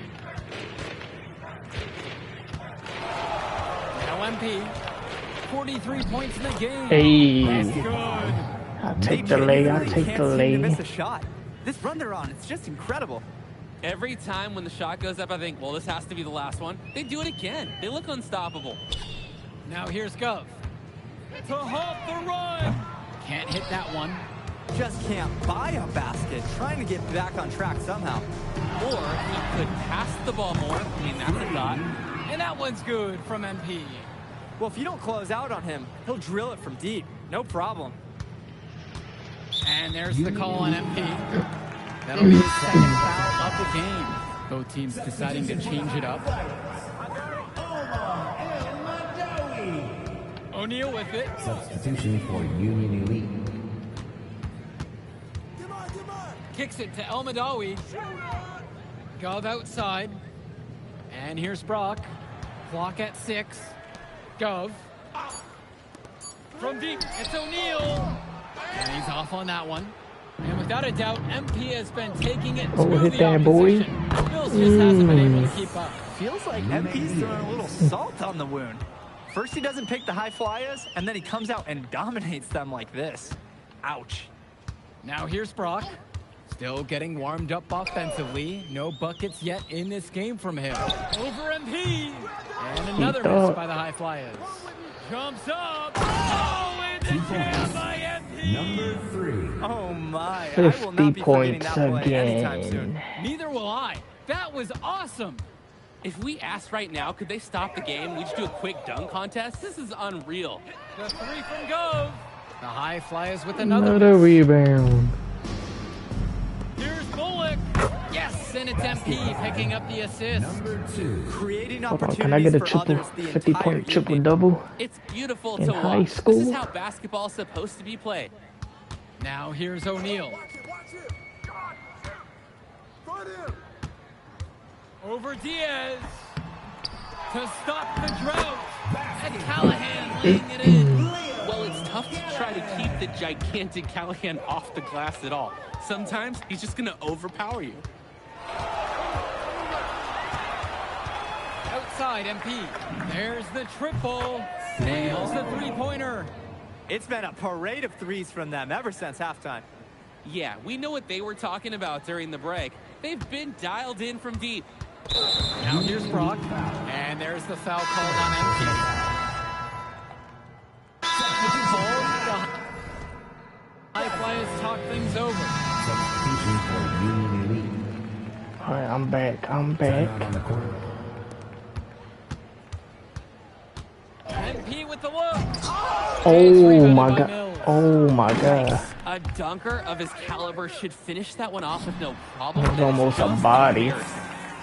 Now MP. 43 points in the game. Hey, That's good. I'll They take the lay. I'll genuinely take can't the seem lay. to miss a shot. This run they're on, it's just incredible. Every time when the shot goes up, I think, well, this has to be the last one. They do it again. They look unstoppable. Now here's Gov. To halt the run. Can't hit that one. Just can't buy a basket, trying to get back on track somehow. Or he could pass the ball more. I mean, that's a thought. And that one's good from MP. Well, if you don't close out on him, he'll drill it from deep. No problem. And there's the call on MP. That'll be his second foul of the game. Both teams deciding to change it up. O'Neal with it. Substitution for Union Elite. Kicks it to El Madawi. Gov outside. And here's Brock. Clock at 6. Gov. From deep, it's O'Neal. And he's off on that one. And without a doubt, MP has been taking it to hit the that, boy. opposition. Mills just hasn't been able to keep up. Feels like MP's throwing a little salt on the wound. First he doesn't pick the High Flyers, and then he comes out and dominates them like this. Ouch. Now here's Brock. Still getting warmed up offensively. No buckets yet in this game from him. Over MP. And another miss by the High Flyers. Jumps up. Oh, and the jam by MP. Number 3. Oh my, I will 50 not be forgetting points that play anytime again. soon. Neither will I. That was awesome. If we asked right now, could they stop the game? We just do a quick dunk contest? This is unreal. The three from Gove. The High Flyers with another Another miss. rebound. Here's Bullock. Yes. checks in. It's MP picking up the assist. Creating Hold on, can I get opportunities a for triple others the 50 entire point triple evening. double It's beautiful in to high watch. This school? is how basketball's supposed to be played. Now here's O'Neal. Over Diaz to stop the drought. And Callahan laying it in. Well, it's tough to try to keep the gigantic Callahan off the glass at all. Sometimes he's just going to overpower you. Outside MP. There's the triple. Nails the three-pointer. It's been a parade of threes from them ever since halftime. Yeah, we know what they were talking about during the break. They've been dialed in from deep. Now here's Brock. And there's the foul called on MP. High flyers talk things over. Substitution for Union Elite. Alright, I'm back. I'm Time back. out on the court. MP with the look. Oh my god. Oh my god. A dunker of his caliber should finish that one off with no problem. It was almost a body.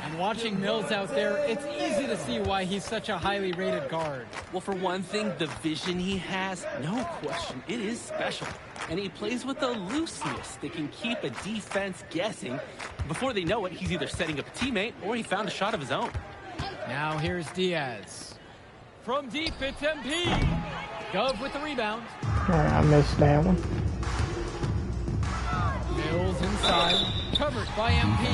And watching Mills out there, it's easy to see why he's such a highly rated guard. Well, for one thing, the vision he has, no question, it is special. And he plays with a looseness that can keep a defense guessing. Before they know it, he's either setting up a teammate or he found a shot of his own. Now here's Diaz. From deep, it's MP. Gov with the rebound. Alright, I missed that one. Mills inside, covered by MP.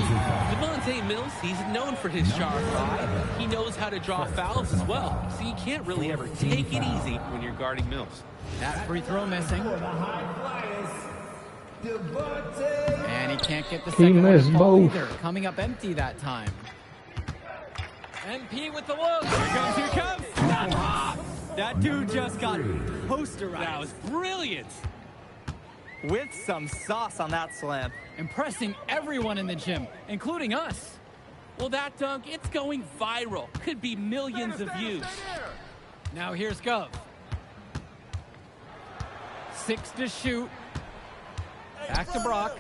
Devontae Mills, he's known for his sharp eye. He knows how to draw fouls as well, so you can't really ever take it easy when you're guarding Mills. That free throw missing. And he can't get the second one missed to fall both. either. Coming up empty that time. MP with the look. Here comes. That dude just got posterized. That was brilliant. With some sauce on that slam. Impressing everyone in the gym, including us. Well, that dunk, it's going viral. Could be millions of views. Now here's Gov. 6 to shoot. Back to Brock.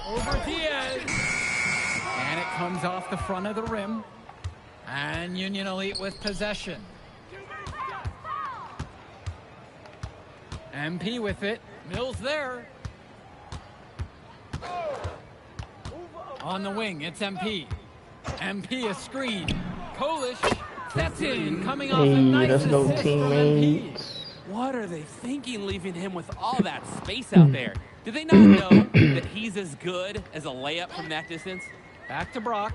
Over Diaz. And it comes off the front of the rim. And Union Elite with possession. MP with it. Mills there. On the wing, it's MP. MP a screen. Kolish steps in, coming off a Hey, nice let's go assist from MP. teammates. What are they thinking leaving him with all that space out there? Do they not know that he's as good as a layup from that distance? Back to Brock.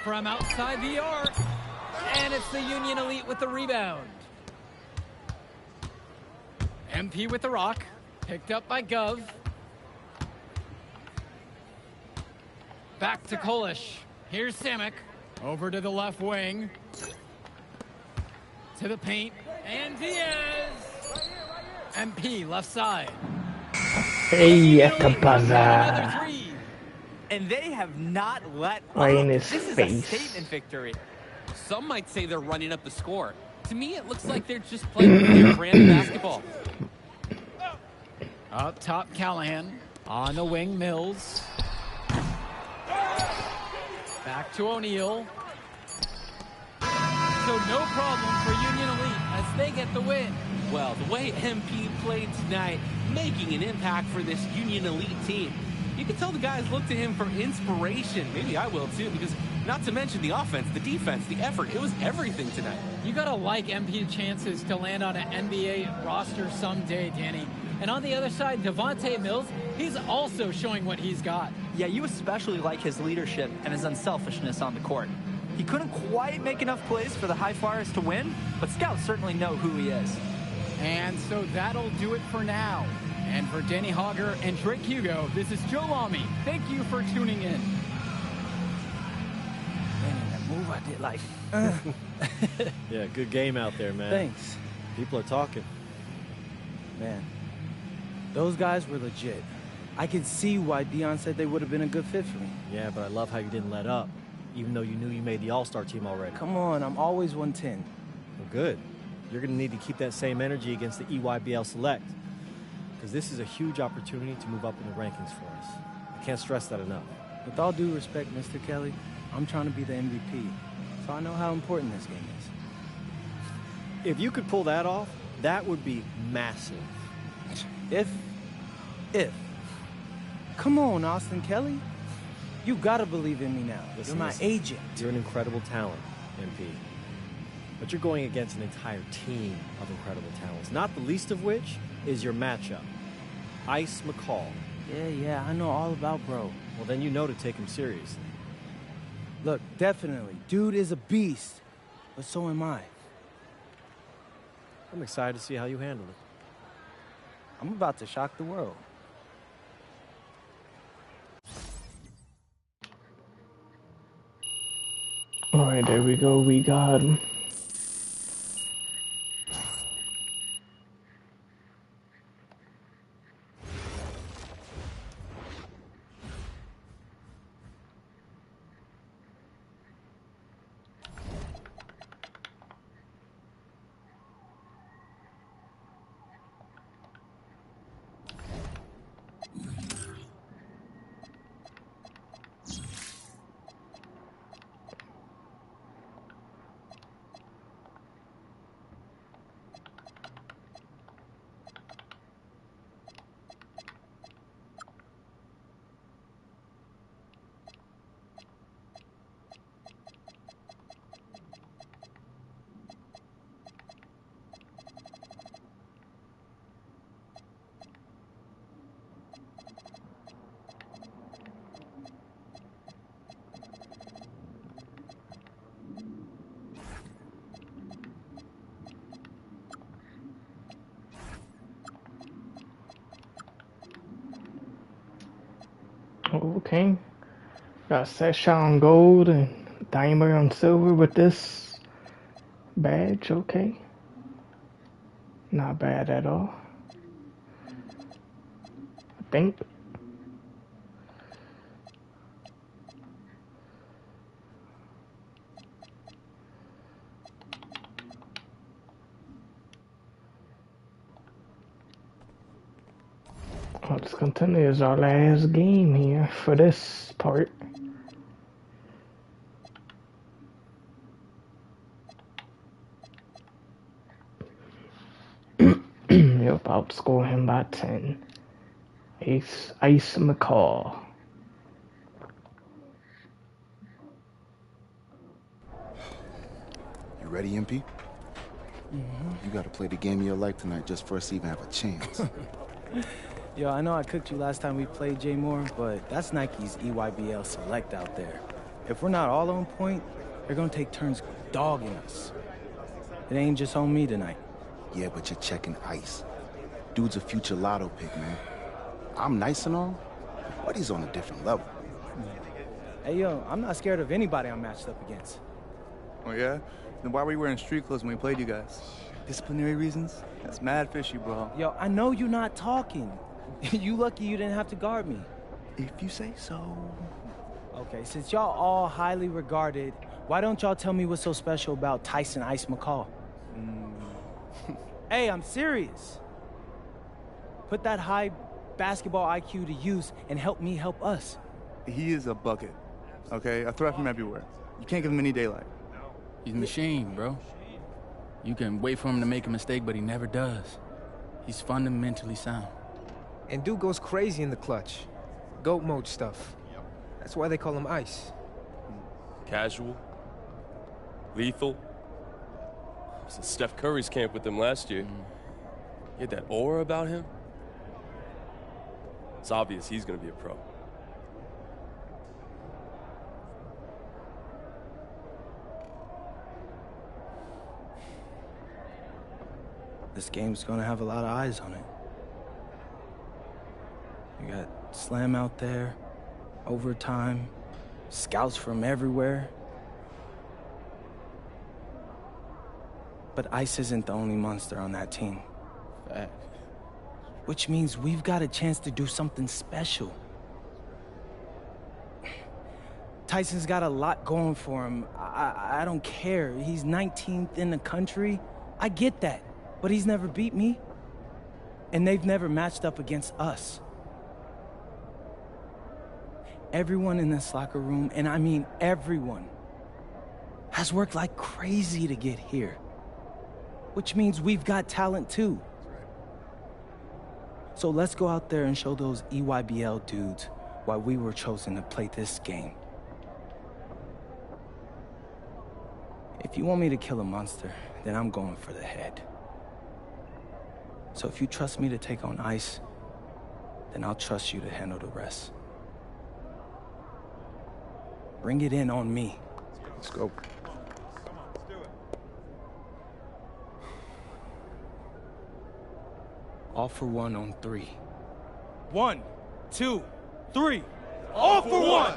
From outside the arc. And it's the Union Elite with the rebound. MP with the rock. Picked up by Gov. Back to Kolish. Here's Simic. Over to the left wing. To the paint. And Diaz. MP left side. Hey, Another Escapazar. three. And they have not let Right up. in his This is face. a statement victory. Some might say they're running up the score. To me, it looks like they're just playing their brand of basketball. Up top, Callahan. On the wing, Mills. Back to O'Neal. So no problem for Union Elite as they get the win. Well, the way MP played tonight, making an impact for this Union Elite team. You can tell the guys look to him for inspiration. Maybe I will too, because not to mention the offense, the defense, the effort. It was everything tonight. You gotta like MP's chances to land on an NBA roster someday, Danny. And on the other side, Devontae Mills, he's also showing what he's got. Yeah, you especially like his leadership and his unselfishness on the court. He couldn't quite make enough plays for the High Flyers to win, but scouts certainly know who he is. And so that'll do it for now. And for Danny Hogger and Drake Hugo, this is Joe Lamy. Thank you for tuning in. Man, that move I did, like, Yeah, good game out there, man. thanks. People are talking. Man, those guys were legit. I can see why Dion said they would have been a good fit for me. Yeah, but I love how you didn't let up. even though you knew you made the All-Star team already. Come on, I'm always 110. Well, good. You're going to need to keep that same energy against the EYBL Select, because this is a huge opportunity to move up in the rankings for us. I can't stress that enough. With all due respect, Mr. Kelly, I'm trying to be the MVP, so I know how important this game is. If you could pull that off, that would be massive. If. Come on, Austin Kelly. You gotta believe in me now. Listen, You're my agent. You're an incredible talent, MP. But you're going against an entire team of incredible talents, not the least of which is your matchup, Ice McCall. Yeah, I know all about bro. Well, then you know to take him seriously. Look, definitely. Dude is a beast, but so am I. I'm excited to see how you handle it. I'm about to shock the world. All right, there we go. We got him. Okay. Got set shot on gold and diamond on silver with this badge. Okay. Not bad at all. I think. Let's continue. Is our last game here for this part. Yep, outscore him by 10. Ice McCall. You ready, MP? You gotta play the game of your life tonight just for us to even have a chance. Yo, I know I cooked you last time we played J Moore, but that's Nike's EYBL Select out there. If we're not all on point, they're gonna take turns dogging us. It ain't just on me tonight. Yeah, but you're checking Ice. Dude's a future lotto pick, man. I'm nice and all, but he's on a different level. Hey, yo, I'm not scared of anybody I'm matched up against. Oh, yeah? Then why were you wearing street clothes when we played you guys? Disciplinary reasons? That's mad fishy, bro. Yo, I know you're not talking. You lucky you didn't have to guard me. If you say so. Okay, since y'all all highly regarded, why don't y'all tell me what's so special about Tyson Ice McCall? Hey, I'm serious. Put that high basketball IQ to use and help me help us. He is a bucket, okay? A threat from everywhere. You can't give him any daylight. He's a machine, bro. You can wait for him to make a mistake, but he never does. He's fundamentally sound. And dude goes crazy in the clutch. GOAT mode stuff. That's why they call him Ice. Casual. Lethal. I was in Steph Curry's camp with him last year. He had that aura about him. It's obvious he's gonna be a pro. This game's gonna have a lot of eyes on it. You got Slam out there, overtime, scouts from everywhere. But Ice isn't the only monster on that team. Which means we've got a chance to do something special. Tyson's got a lot going for him. I don't care. He's 19th in the country. I get that. But he's never beat me. And they've never matched up against us. Everyone in this locker room, and I mean everyone, has worked like crazy to get here. Which means we've got talent too. So let's go out there and show those EYBL dudes why we were chosen to play this game. If you want me to kill a monster, then I'm going for the head. So if you trust me to take on Ice, then I'll trust you to handle the rest. Bring it in on me. Let's go. All for one on 3. 1, 2, 3. All for one!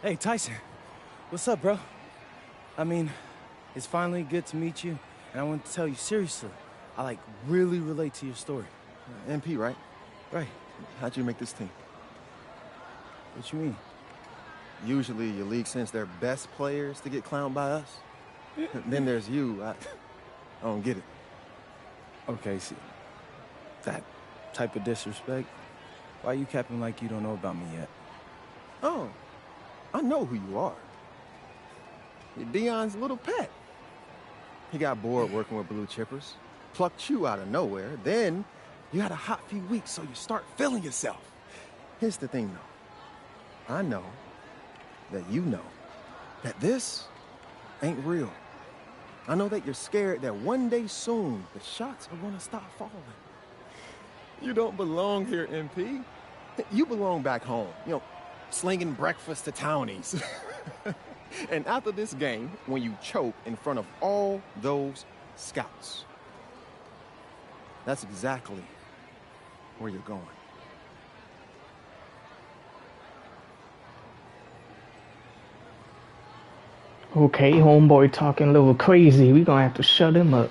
Hey, Tyson. What's up, bro? I mean, it's finally good to meet you, and I want to tell you seriously, I really relate to your story. MP, right? Right. How'd you make this team? What you mean? Usually your league sends their best players to get clowned by us. Then there's you. I don't get it. Okay, see, that type of disrespect, why you capping like you don't know about me yet? Oh, I know who you are. You're Dion's little pet. He got bored working with blue chippers, plucked you out of nowhere, then you had a hot few weeks, so you start feeling yourself. Here's the thing, though. I know that you know that this ain't real. I know that you're scared that one day soon, the shots are gonna stop falling. You don't belong here, MP. You belong back home, slinging breakfast to townies. And after this game, when you choke in front of all those scouts, that's exactly where you're going. Okay, homeboy talking a little crazy. We gonna have to shut him up.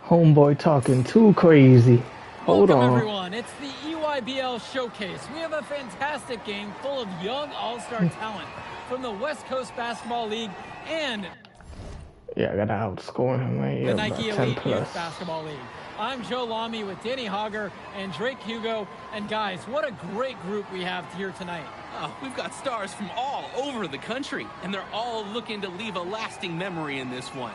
Homeboy talking too crazy. Hold Welcome, on. everyone. It's the EYBL Showcase. We have a fantastic game full of young all-star talent from the West Coast Basketball League and Yeah, I gotta outscore him right the here. Nike About 10 Elite plus. Youth Basketball League. I'm Joe Lamy with Danny Hogger and Drake Hugo. And guys, what a great group we have here tonight. We've got stars from all over the country, and they're all looking to leave a lasting memory in this one.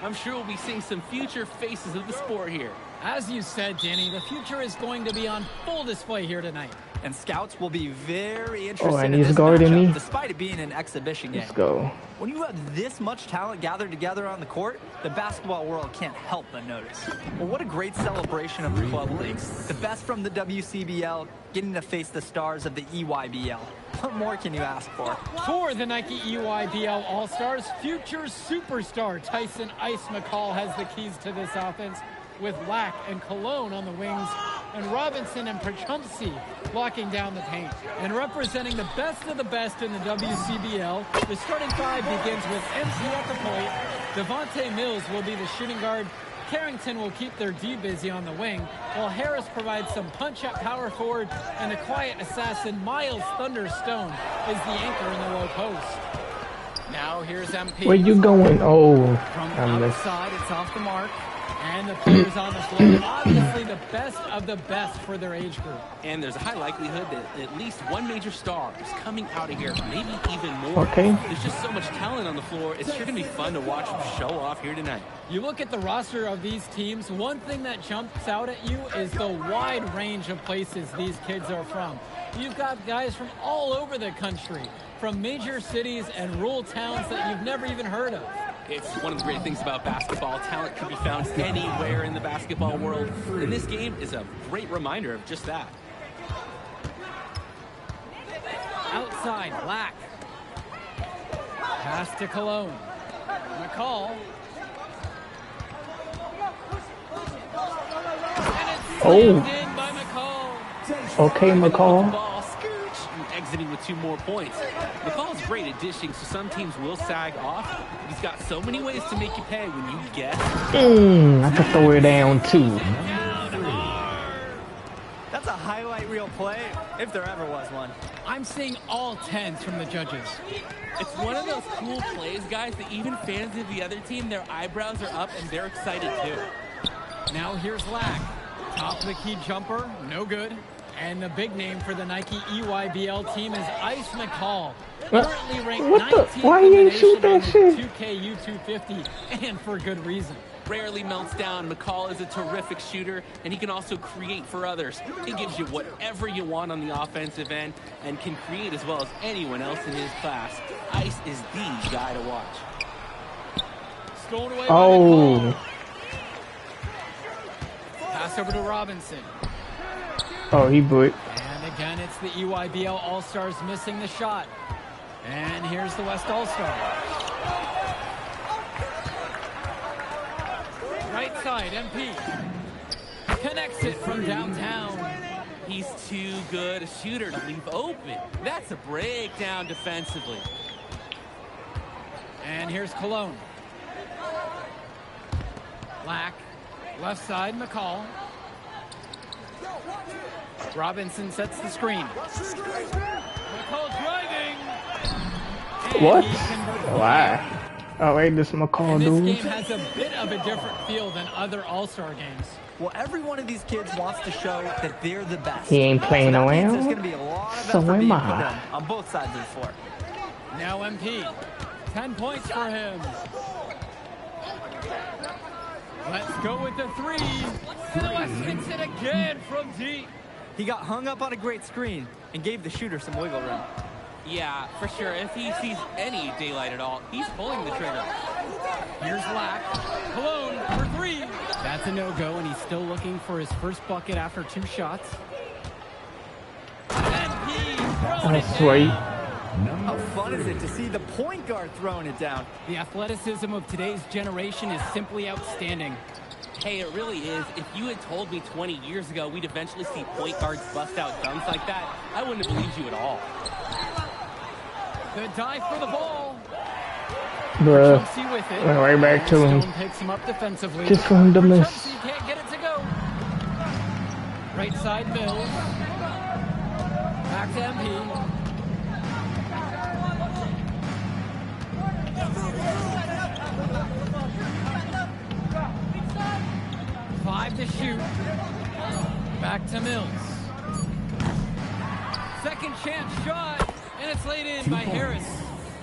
I'm sure we'll be seeing some future faces of the sport here. As you said, Danny, the future is going to be on full display here tonight. And scouts will be very interested and in he's this guarding matchup, me. despite it being an exhibition game. Let's go. When you have this much talent gathered together on the court, the basketball world can't help but notice. Well, what a great celebration of the club leagues. The best from the WCBL, getting to face the stars of the EYBL. What more can you ask for? For the Nike EYBL All-Stars, future superstar Tyson Ice McCall has the keys to this offense, with Lack and Cologne on the wings, and Robinson and Prachumpsy blocking down the paint. And representing the best of the best in the WCBL, the starting five begins with MC at the point. Devontae Mills will be the shooting guard. Carrington will keep their D busy on the wing, while Harris provides some punch at power forward, and the quiet assassin Miles Thunderstone is the anchor in the low post. Now here's MP. Where you going? Oh, From I missed. outside, it's off the mark. And the players on the floor, obviously the best of the best for their age group. And there's a high likelihood that at least one major star is coming out of here, maybe even more. Okay. There's just so much talent on the floor. It's sure going to be fun to watch them show off here tonight. You look at the roster of these teams, one thing that jumps out at you is the wide range of places these kids are from. You've got guys from all over the country, from major cities and rural towns that you've never even heard of. It's one of the great things about basketball. Talent can be found anywhere in the basketball world. And this game is a great reminder of just that. Outside, Lack. Pass to Cologne. McCall. And it's slammed in by McCall. Okay, McCall. Ball, scooch, and exiting with 2 more points. McCall's great at dishing, so some teams will sag off. He's got so many ways to make you pay when you get. I could throw it down too. highlight reel play, if there ever was one. I'm seeing all 10s from the judges. It's one of those cool plays, guys, that even fans of the other team, their eyebrows are up and they're excited too. Now here's Lack. Top of the key jumper, no good. And the big name for the Nike EYBL team is Ice McCall. Currently ranked 19th Why in you the ain't shoot nation on that the shit? 2K U250, and for good reason. Rarely melts down. McCall is a terrific shooter, and he can also create for others. He gives you whatever you want on the offensive end and can create as well as anyone else in his class. Ice is the guy to watch. Stolen away by Oh. McCall. Pass over to Robinson. Oh, he blew it. And again, it's the EYBL All-Stars missing the shot. And here's the West All-Star. Right side, MP. Connects it from downtown. He's too good a shooter to leave open. That's a breakdown defensively. And here's Cologne. Lack. Left side, McCall. Robinson sets the screen. McCall driving. And What? he converts. Why? Oh, wait, this McCall And this dude. game has a bit of a different feel than other All-Star games. Well, every one of these kids wants to show that they're the best. He ain't playing so that means around. there's going to be a lot of So effort am being I. put in on both sides of the floor. Now MP. 10 points for him. Let's go with the three. Lewis hits it again from deep. He got hung up on a great screen and gave the shooter some wiggle room. Yeah, for sure. If he sees any daylight at all, he's pulling the trigger. Here's Lack. Cologne for three. That's a no-go, and he's still looking for his first bucket after 2 shots. And he's thrown it That's sweet. down. How fun is it to see the point guard throwing it down? The athleticism of today's generation is simply outstanding. Hey, it really is. If you had told me 20 years ago we'd eventually see point guards bust out dunks like that, I wouldn't have believed you at all. The dive for the ball. Bruh. Chelsea with it. Went right back to him. Stone picks him up defensively. Just for him to miss. Chelsea can't get it to go. Right side Mills. Back to MP. Five to shoot. Back to Mills. Second chance shot, and it's laid in by Harris.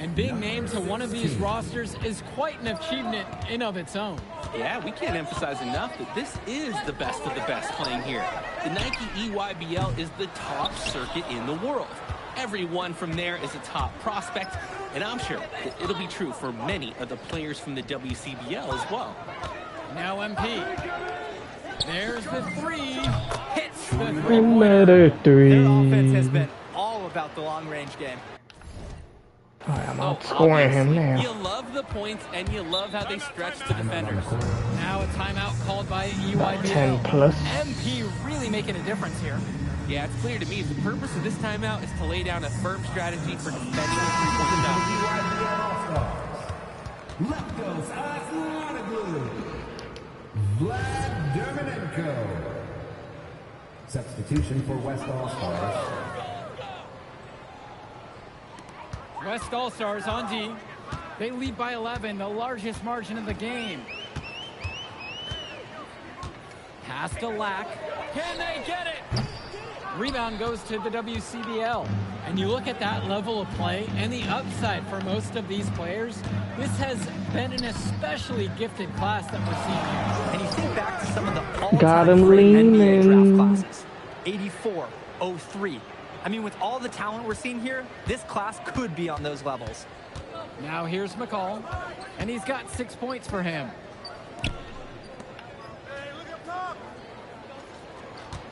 And being named to one of these rosters is quite an achievement in of its own. Yeah, we can't emphasize enough that this is the best of the best playing here. The Nike EYBL is the top circuit in the world. Everyone from there is a top prospect, and I'm sure that it'll be true for many of the players from the WCBL as well. Now MP. There's the three. Hits the Another Their offense has three. been all about the long-range game. Alright, I'm outscoring him now. You love the points, and you love how they stretch the defenders. Now a timeout called by EYBL. 10 plus. MP really making a difference here. Yeah, it's clear to me the purpose of this timeout is to lay down a firm strategy for defending the three-point shot. Left goes Aslanoglu. Vlad Dermenenko. Substitution for West All-Stars. West All-Stars on D. They lead by 11, the largest margin of the game. Pass to Lack. Can they get it? Rebound goes to the WCBL. And you look at that level of play and the upside for most of these players, this has been an especially gifted class that we're seeing here. And you think back to some of the Got all-time him great NBA leaning. draft classes. 84, 03. I mean, with all the talent we're seeing here, this class could be on those levels. Now here's McCall, and he's got 6 points for him.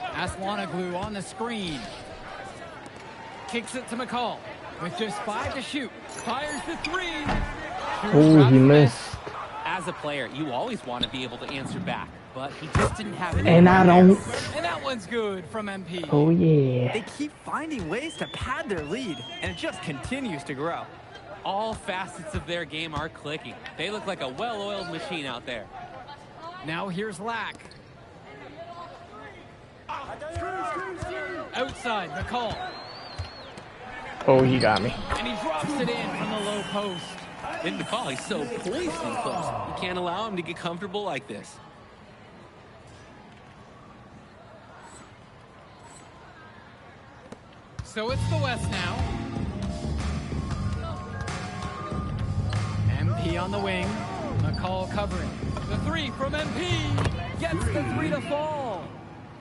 Aslanoglu on the screen. Kicks it to McCall with just 5 to shoot. Fires the three. Oh, he missed. As a player, you always want to be able to answer back, but he just didn't have it. And I don't. And that one's good from MP. Oh, yeah. They keep finding ways to pad their lead, and it just continues to grow. All facets of their game are clicking. They look like a well-oiled machine out there. Now here's Lack. Outside, McCall. Oh, he got me. And he drops it in from the low post. And McCall, he's so poised and close. You can't allow him to get comfortable like this. So it's the West now. MP on the wing. McCall covering. The three from MP. Gets the three to fall.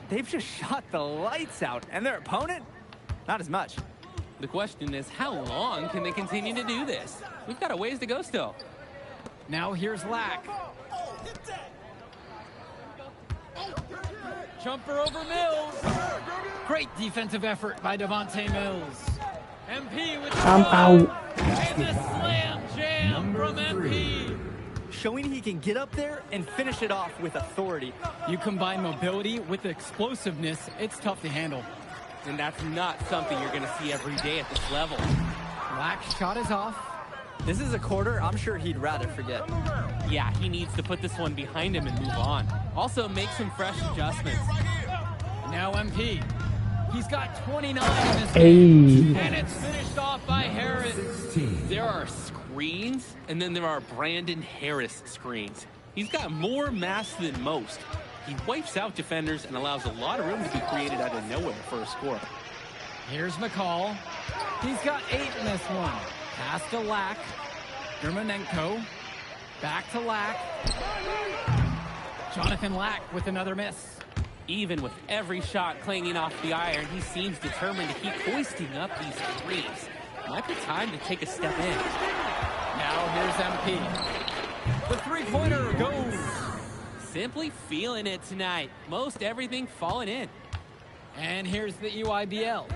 They've just shot the lights out, and their opponent? Not as much. The question is, how long can they continue to do this? We've got a ways to go still. Now here's Lack. Jumper over Mills. Great defensive effort by Devontae Mills. MP with the I'm out. And the slam jam from MP. Showing he can get up there and finish it off with authority. You combine mobility with explosiveness, it's tough to handle. And that's not something you're going to see every day at this level. Lack's shot is off. This is a quarter I'm sure he'd rather forget. Yeah, he needs to put this one behind him and move on. Also, make some fresh adjustments. Now MP. He's got 29 in this game. And it's finished off by Harris. There are screens, and then there are Brandon Harris screens. He's got more mass than most. He wipes out defenders and allows a lot of room to be created out of nowhere for a score. Here's McCall. He's got 8 in this one. Pass to Lack. Dermanenko. Back to Lack. Jonathan Lack with another miss. Even with every shot clanging off the iron, he seems determined to keep hoisting up these threes. Might be time to take a step in. Now here's MP. The three-pointer goes. Simply feeling it tonight. Most everything falling in. And here's the EYBL.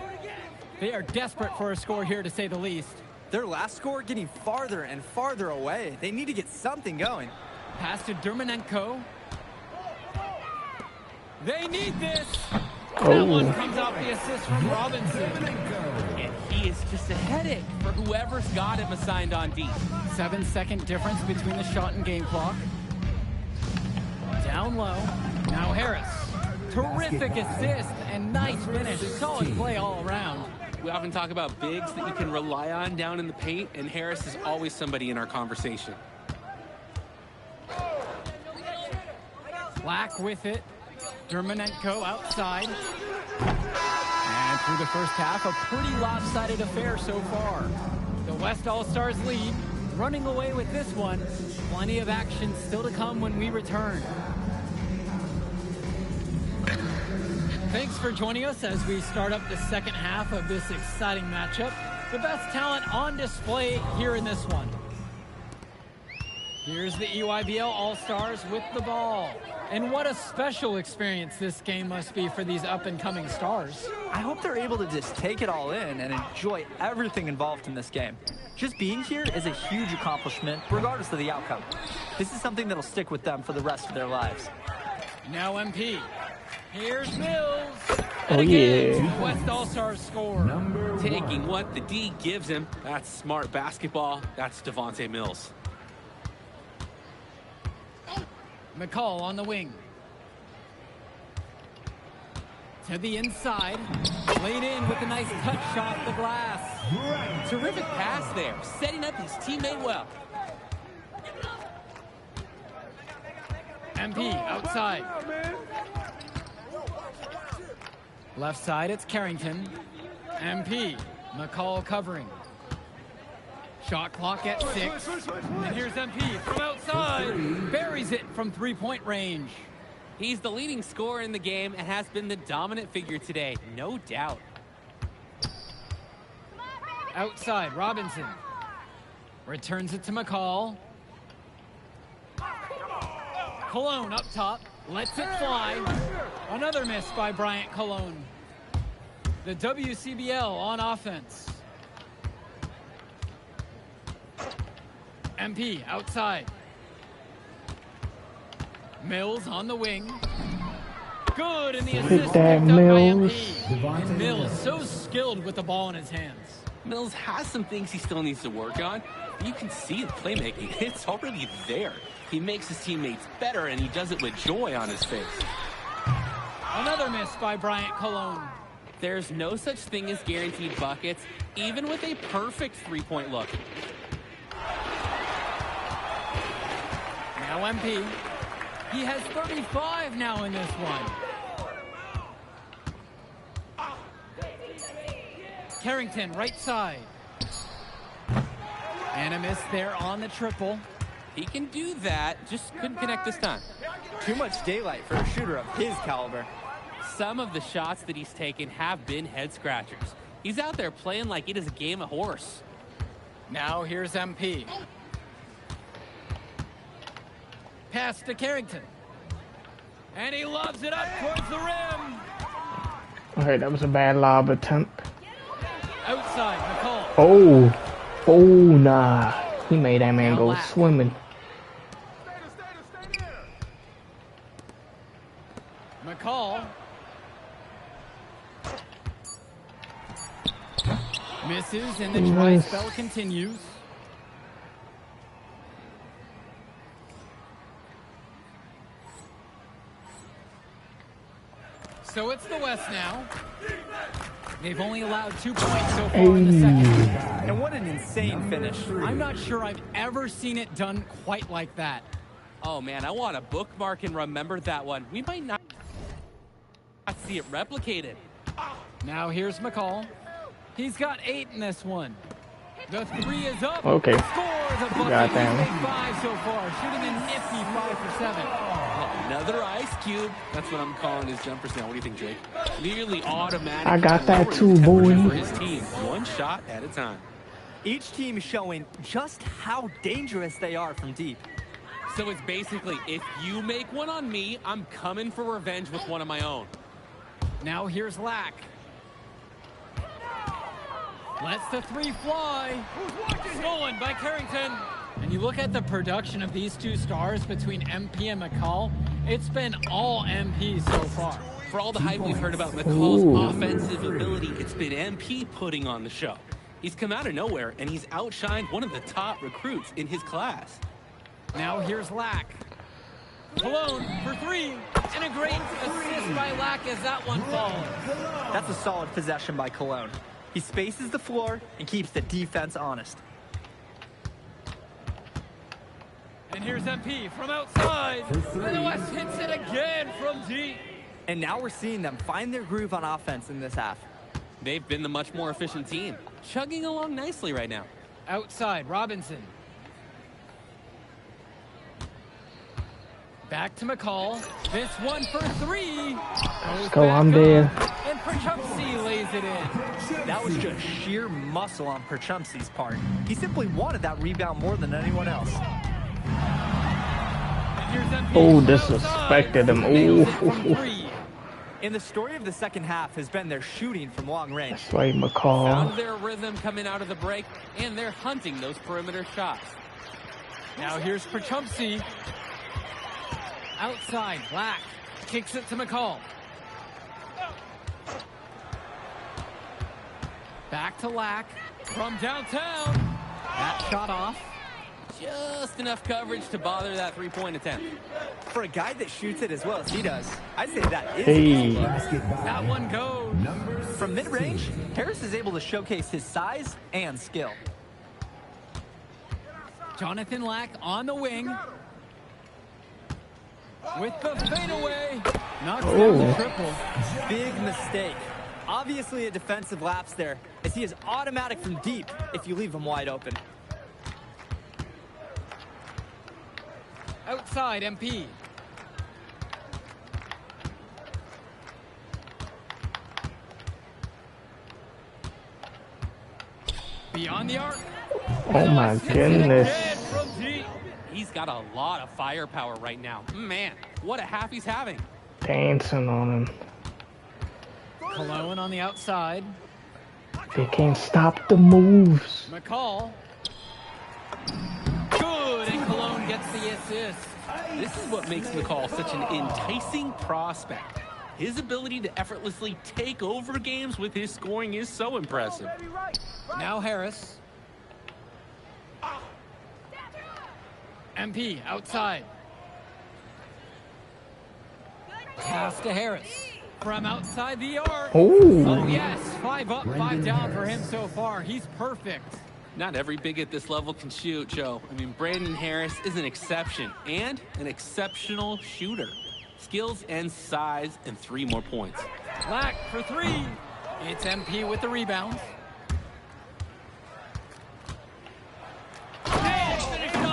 They are desperate for a score here, to say the least. Their last score getting farther and farther away. They need to get something going. Pass to Dermanenko. They need this. That one comes off the assist from Robinson. And he is just a headache for whoever's got him assigned on D. 7-second difference between the shot and game clock. Down low. Now Harris. Terrific assist and nice finish. Solid play all around. We often talk about bigs that you can rely on down in the paint, and Harris is always somebody in our conversation. Lack with it. Dermanenko outside. And through the first half, a pretty lopsided affair so far. The West All-Stars lead, running away with this one. Plenty of action still to come when we return. Thanks for joining us as we start up the second half of this exciting matchup. The best talent on display here in this one. Here's the EYBL All-Stars with the ball. And what a special experience this game must be for these up-and-coming stars. I hope they're able to just take it all in and enjoy everything involved in this game. Just being here is a huge accomplishment, regardless of the outcome. This is something that'll stick with them for the rest of their lives. Now MP. Here's Mills. Oh, yeah. The West All-Stars score. Taking what the D gives him. That's smart basketball. That's Devontae Mills. McCall on the wing. To the inside. Laid in with a nice touch shot the glass. Terrific pass there. Setting up his teammate well. MP outside. Left side, it's Carrington. MP. McCall covering. Shot clock at 6. And here's MP from outside. Buries it from three-point range. He's the leading scorer in the game and has been the dominant figure today, no doubt. Outside, Robinson. Returns it to McCall. Cologne up top. Lets it fly. Another miss by Bryant Cologne. The WCBL on offense. MP outside. Mills on the wing. Good, and the assist picked up by MP. And Mills so skilled with the ball in his hands. Mills has some things he still needs to work on. You can see the playmaking. It's already there. He makes his teammates better, and he does it with joy on his face. Another miss by Bryant Cologne. There's no such thing as guaranteed buckets, even with a perfect three-point look. Now MP. He has 35 now in this one. Carrington, right side. And a miss there on the triple. He can do that, just couldn't connect this time. Too much daylight for a shooter of his caliber. Some of the shots that he's taken have been head-scratchers. He's out there playing like it is a game of horse. Now here's MP. Pass to Carrington. And he lobs it up towards the rim. Okay, that was a bad lob attempt. Outside, McCall. Oh, nah. He made that man go swimming. McCall. Misses, and the dry spell continues. So it's the West now. They've only allowed 2 points so far in the second. And what an insane finish. I'm not sure I've ever seen it done quite like that. Oh man, I want to bookmark and remember that one. We might not see it replicated. Now here's McCall. He's got 8 in this one. The 3 is up. Okay. Scores a bucket. Goddamn. He's made 5 so far, shooting a nifty 5 for 7. Another ice cube. That's what I'm calling his jumpers now. What do you think, Drake? Nearly automatic. I got that too, boy. For his team, one shot at a time. Each team is showing just how dangerous they are from deep. So it's basically, if you make one on me, I'm coming for revenge with one of my own. Now here's Lack. Lets the 3 fly. Stolen by Carrington. And you look at the production of these two stars between MP and McCall, it's been all MP so far. For all the hype we've heard about McCall's offensive ability, it's been MP putting on the show. He's come out of nowhere, and he's outshined one of the top recruits in his class. Now here's Lack. Cologne for 3, and a great assist by Lack as that one falls. That's a solid possession by Cologne. He spaces the floor and keeps the defense honest. And here's MP from outside. And the West hits it again from deep. And now we're seeing them find their groove on offense in this half. They've been the much more efficient team, chugging along nicely right now. Outside, Robinson. Back to McCall. This one for 3. Let's go, I'm dead. And Perchumsey lays it in. That was just sheer muscle on Perchumsey's part. He simply wanted that rebound more than anyone else. Oh, disrespected him. Ooh. And the story of the second half has been their shooting from long range. That's right, McCall. Found their rhythm coming out of the break, and they're hunting those perimeter shots. Now here's Perchumsey. Outside, Black kicks it to McCall. Back to Lack from downtown. That shot off. Just enough coverage to bother that three-point attempt. For a guy that shoots it as well as he does, I'd say that is That one goes. From mid-range, Harris is able to showcase his size and skill. Jonathan Lack on the wing. With the fadeaway. Knocks down the triple. Big mistake. Obviously a defensive lapse there, as he is automatic from deep if you leave him wide open. Outside, MP. Beyond the arc. Oh my goodness. He's got a lot of firepower right now. Man, what a half he's having. Dancing on him. Cologne on the outside. They can't stop the moves. McCall. Good, and Cologne gets the assist. This is what makes McCall such an enticing prospect. His ability to effortlessly take over games with his scoring is so impressive. Now Harris. MP outside. Pass to Harris. from outside the arc. Ooh. Oh, yes. 5 up, 5 down for him so far. He's perfect. Not every big at this level can shoot, Joe. I mean, Brandon Harris is an exception and an exceptional shooter. Skills and size and 3 more points. Black for 3. It's MP with the rebound.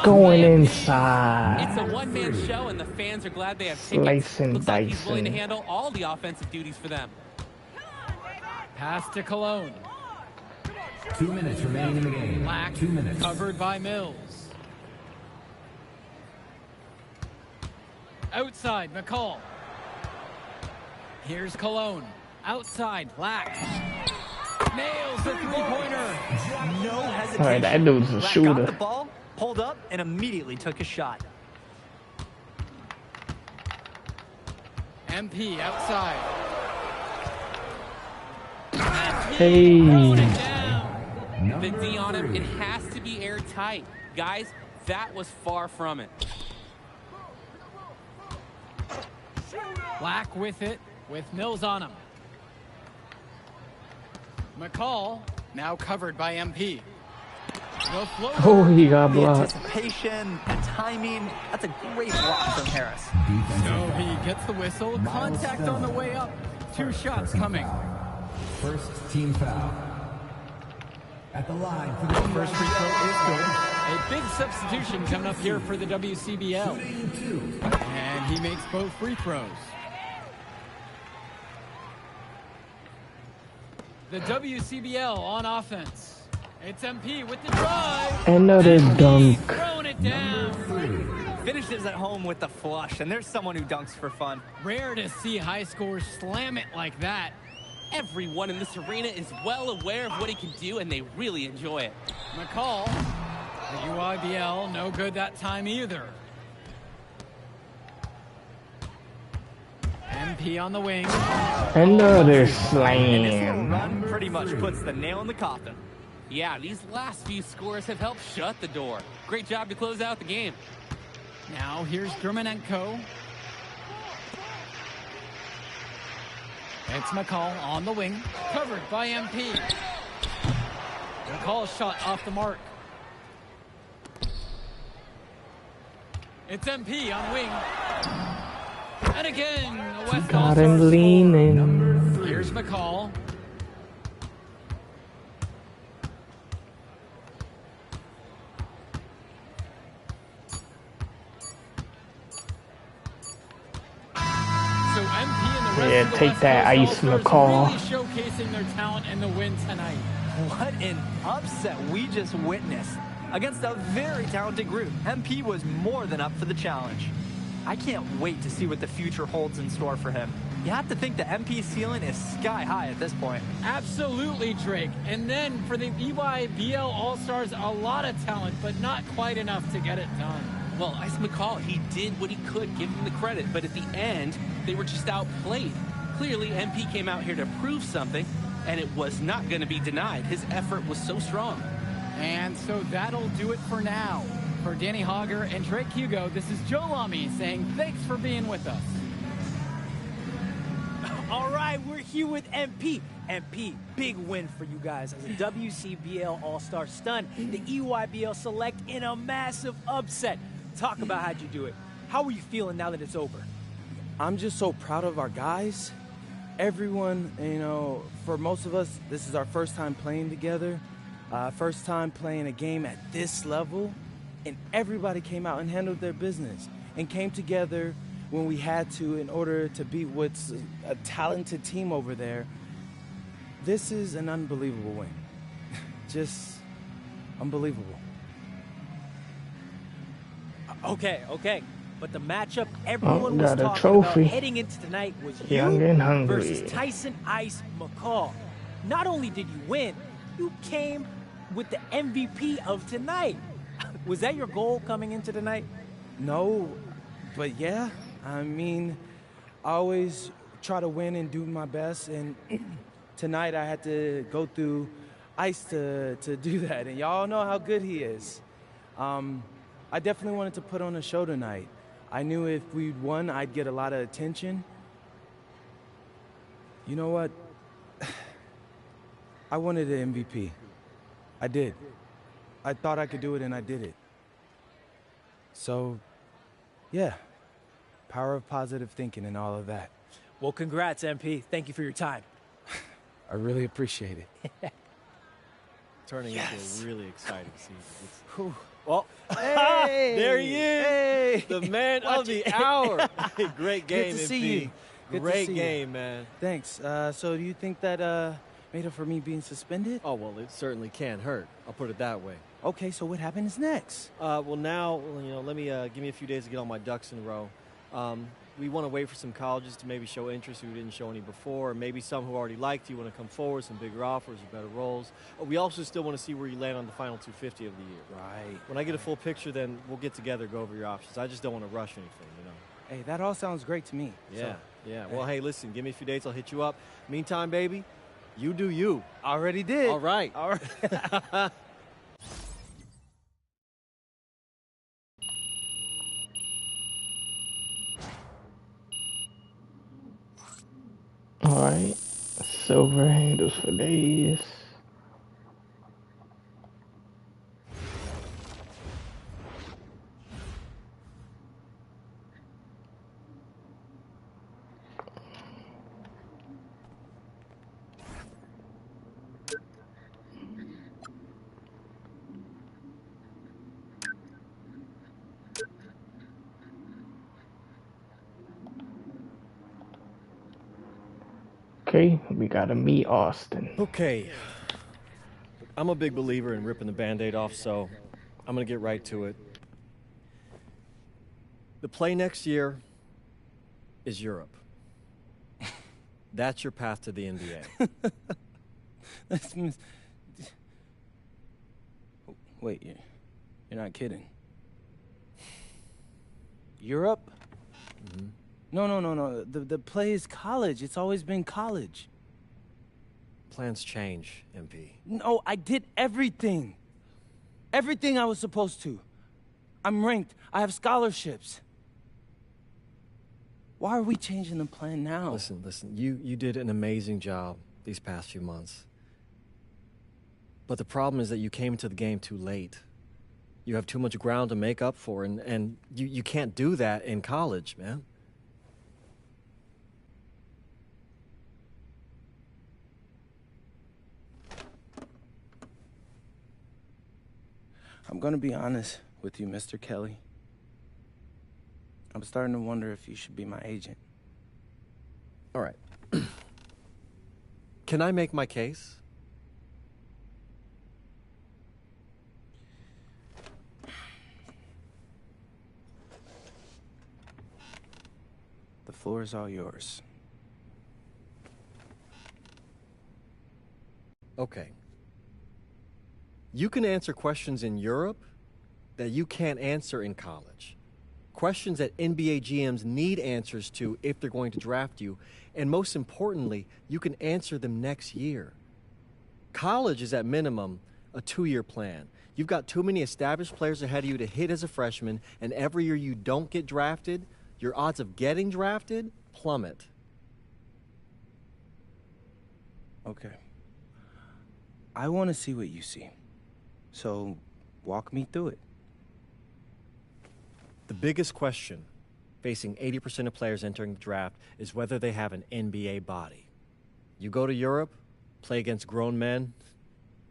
Going inside. It's a one-man show, and the fans are glad they have tickets. Slicing, Looks like he's willing to dicing. handle all the offensive duties for them. Pass to Cologne. 2 minutes remaining in the game. Black 2 minutes. covered by Mills. Outside, McCall. Here's Cologne. Outside, Black. Nails the three-pointer. No hesitation. All right, that dude's a Black shooter. got the ball, pulled up, and immediately took a shot. MP outside. Hey. The D on him, it has to be airtight. Guys, that was far from it. Black with it, with Mills on him. McCall, now covered by MP. The floater. Oh, he got The blocked. anticipation, the timing, that's a great block from Harris. So he gets the whistle. Contact on the way up. 2 shots coming. First team foul. At the line for the First free throw is good. A big substitution coming up here for the WCBL. And he makes both free throws. The WCBL on offense. It's MP with the drive. Another dunk. Throwing it down. Finishes at home with the flush, and there's someone who dunks for fun. Rare to see high scores slam it like that. Everyone in this arena is well aware of what he can do, and they really enjoy it. McCall, the UIBL, no good that time either. MP on the wing. Another And this little slam. run pretty much puts the nail in the coffin. Yeah, these last few scores have helped shut the door. Great job to close out the game. Now here's Germanenko. It's McCall on the wing, covered by MP. McCall's shot off the mark. It's MP on wing. And again, the West Got All-Stars him score. leaning. Here's McCall. So MP and the rest Yeah, of the take West that, Coast Ice All-Stars McCall. really showcasing their talent in the win tonight. What an upset we just witnessed. Against a very talented group, MP was more than up for the challenge. I can't wait to see what the future holds in store for him. You have to think the MP ceiling is sky high at this point. Absolutely, Drake. And then for the EYBL All-Stars, a lot of talent, but not quite enough to get it done. Well, Ice McCall, he did what he could, give him the credit, but at the end, they were just outplayed. Clearly, MP came out here to prove something, and it was not going to be denied. His effort was so strong. And so that'll do it for now. For Danny Hogger and Drake Hugo, this is Joe Lamy saying thanks for being with us. All right, we're here with MP. MP, big win for you guys as a WCBL All-Star stun. The EYBL Select in a massive upset. Talk about how'd you do it. How are you feeling now that it's over? I'm just so proud of our guys. Everyone, you know, for most of us, this is our first time playing together. First time playing a game at this level. And everybody came out and handled their business and came together when we had to in order to beat what's a talented team over there. This is an unbelievable win. Just unbelievable. Okay. But the matchup everyone was got a talking trophy. about heading into tonight was Young you and hungry. versus Tyson Ice McCall. Not only did you win, you came with the MVP of tonight. Was that your goal coming into tonight? No, but yeah, I mean, I always try to win and do my best, and tonight I had to go through Ice to do that, and y'all know how good he is. I definitely wanted to put on a show tonight. I knew if we'd won, I'd get a lot of attention. You know what? I wanted an MVP. I did. I thought I could do it, and I did it. So, yeah. Power of positive thinking and all of that. Well, congrats, MP. Thank you for your time. I really appreciate it. Turning into a really exciting season. Well, Hey, there he is, hey. the man of the hour. Great game, Good to see MP. you. Good to Great see you. game, man. Thanks. So do you think that made up for me being suspended? Oh, well, it certainly can't hurt. I'll put it that way. Okay, so what happens next? Well, now, let me give me a few days to get all my ducks in a row. We want to wait for some colleges to maybe show interest who didn't show any before, or maybe some who already liked you want to come forward, some bigger offers or better roles. We also still want to see where you land on the final 250 of the year. Right. When I get a full picture, then we'll get together, go over your options. I just don't want to rush anything, Hey, that all sounds great to me. Yeah, So, yeah. Well, hey, listen, give me a few days, I'll hit you up. Meantime, baby, you do you. already did. All right. All right. Alright. Silver handles for days. Okay, we gotta meet Austin. Okay. I'm a big believer in ripping the Band-Aid off, so I'm going to get right to it. The play next year is Europe. That's your path to the NBA. That means... Wait, you're not kidding. Europe? Mm-hmm. No. The play is college. It's always been college. Plans change, MP. No, I did everything. Everything I was supposed to. I'm ranked. I have scholarships. Why are we changing the plan now? Listen. You did an amazing job these past few months. But the problem is that you came into the game too late. You have too much ground to make up for, and you can't do that in college, man. I'm gonna be honest with you, Mr. Kelly. I'm starting to wonder if you should be my agent. All right. Can I make my case? The floor is all yours. Okay. You can answer questions in Europe that you can't answer in college. Questions that NBA GMs need answers to if they're going to draft you. And most importantly, you can answer them next year. College is at minimum a 2-year plan. You've got too many established players ahead of you to hit as a freshman, and every year you don't get drafted, your odds of getting drafted plummet. Okay. I want to see what you see. So, walk me through it. The biggest question facing 80% of players entering the draft is whether they have an NBA body. You go to Europe, play against grown men,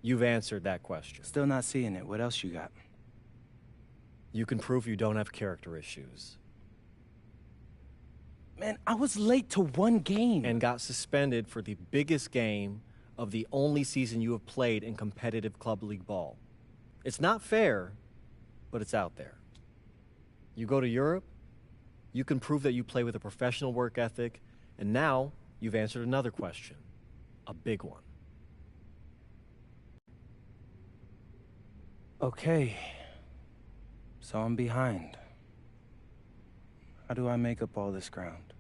you've answered that question. Still not seeing it. What else you got? You can prove you don't have character issues. Man, I was late to one game. And got suspended for the biggest game of the only season you have played in competitive club league ball. It's not fair, but it's out there. You go to Europe, you can prove that you play with a professional work ethic, and now you've answered another question, a big one. Okay. So I'm behind. How do I make up all this ground?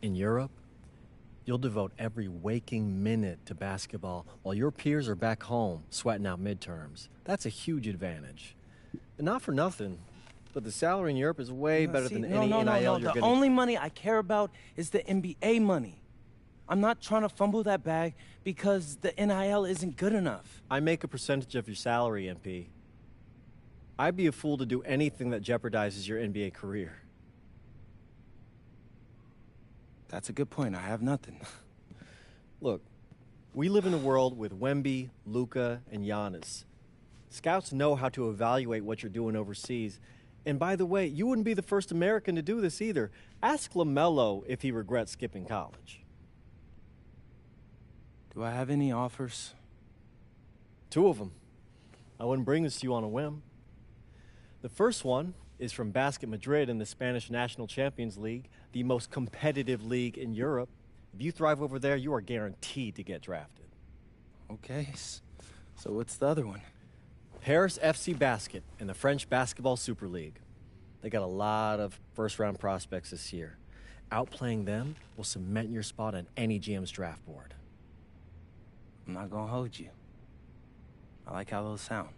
In Europe, you'll devote every waking minute to basketball while your peers are back home sweating out midterms. That's a huge advantage. And not for nothing, but the salary in Europe is way better than any NIL you're The getting. only money I care about is the NBA money. I'm not trying to fumble that bag because the NIL isn't good enough. I make a percentage of your salary, MP. I'd be a fool to do anything that jeopardizes your NBA career. That's a good point. I have nothing. Look, we live in a world with Wemby, Luka, and Giannis. Scouts know how to evaluate what you're doing overseas. And by the way, you wouldn't be the first American to do this either. Ask LaMelo if he regrets skipping college. Do I have any offers? 2 of them. I wouldn't bring this to you on a whim. The first one is from Basket Madrid in the Spanish National Champions League, the most competitive league in Europe. If you thrive over there, you are guaranteed to get drafted. Okay, so what's the other one? Paris FC Basket in the French Basketball Super League. They got a lot of first-round prospects this year. Outplaying them will cement your spot on any GM's draft board. I'm not gonna hold you. I like how those sound.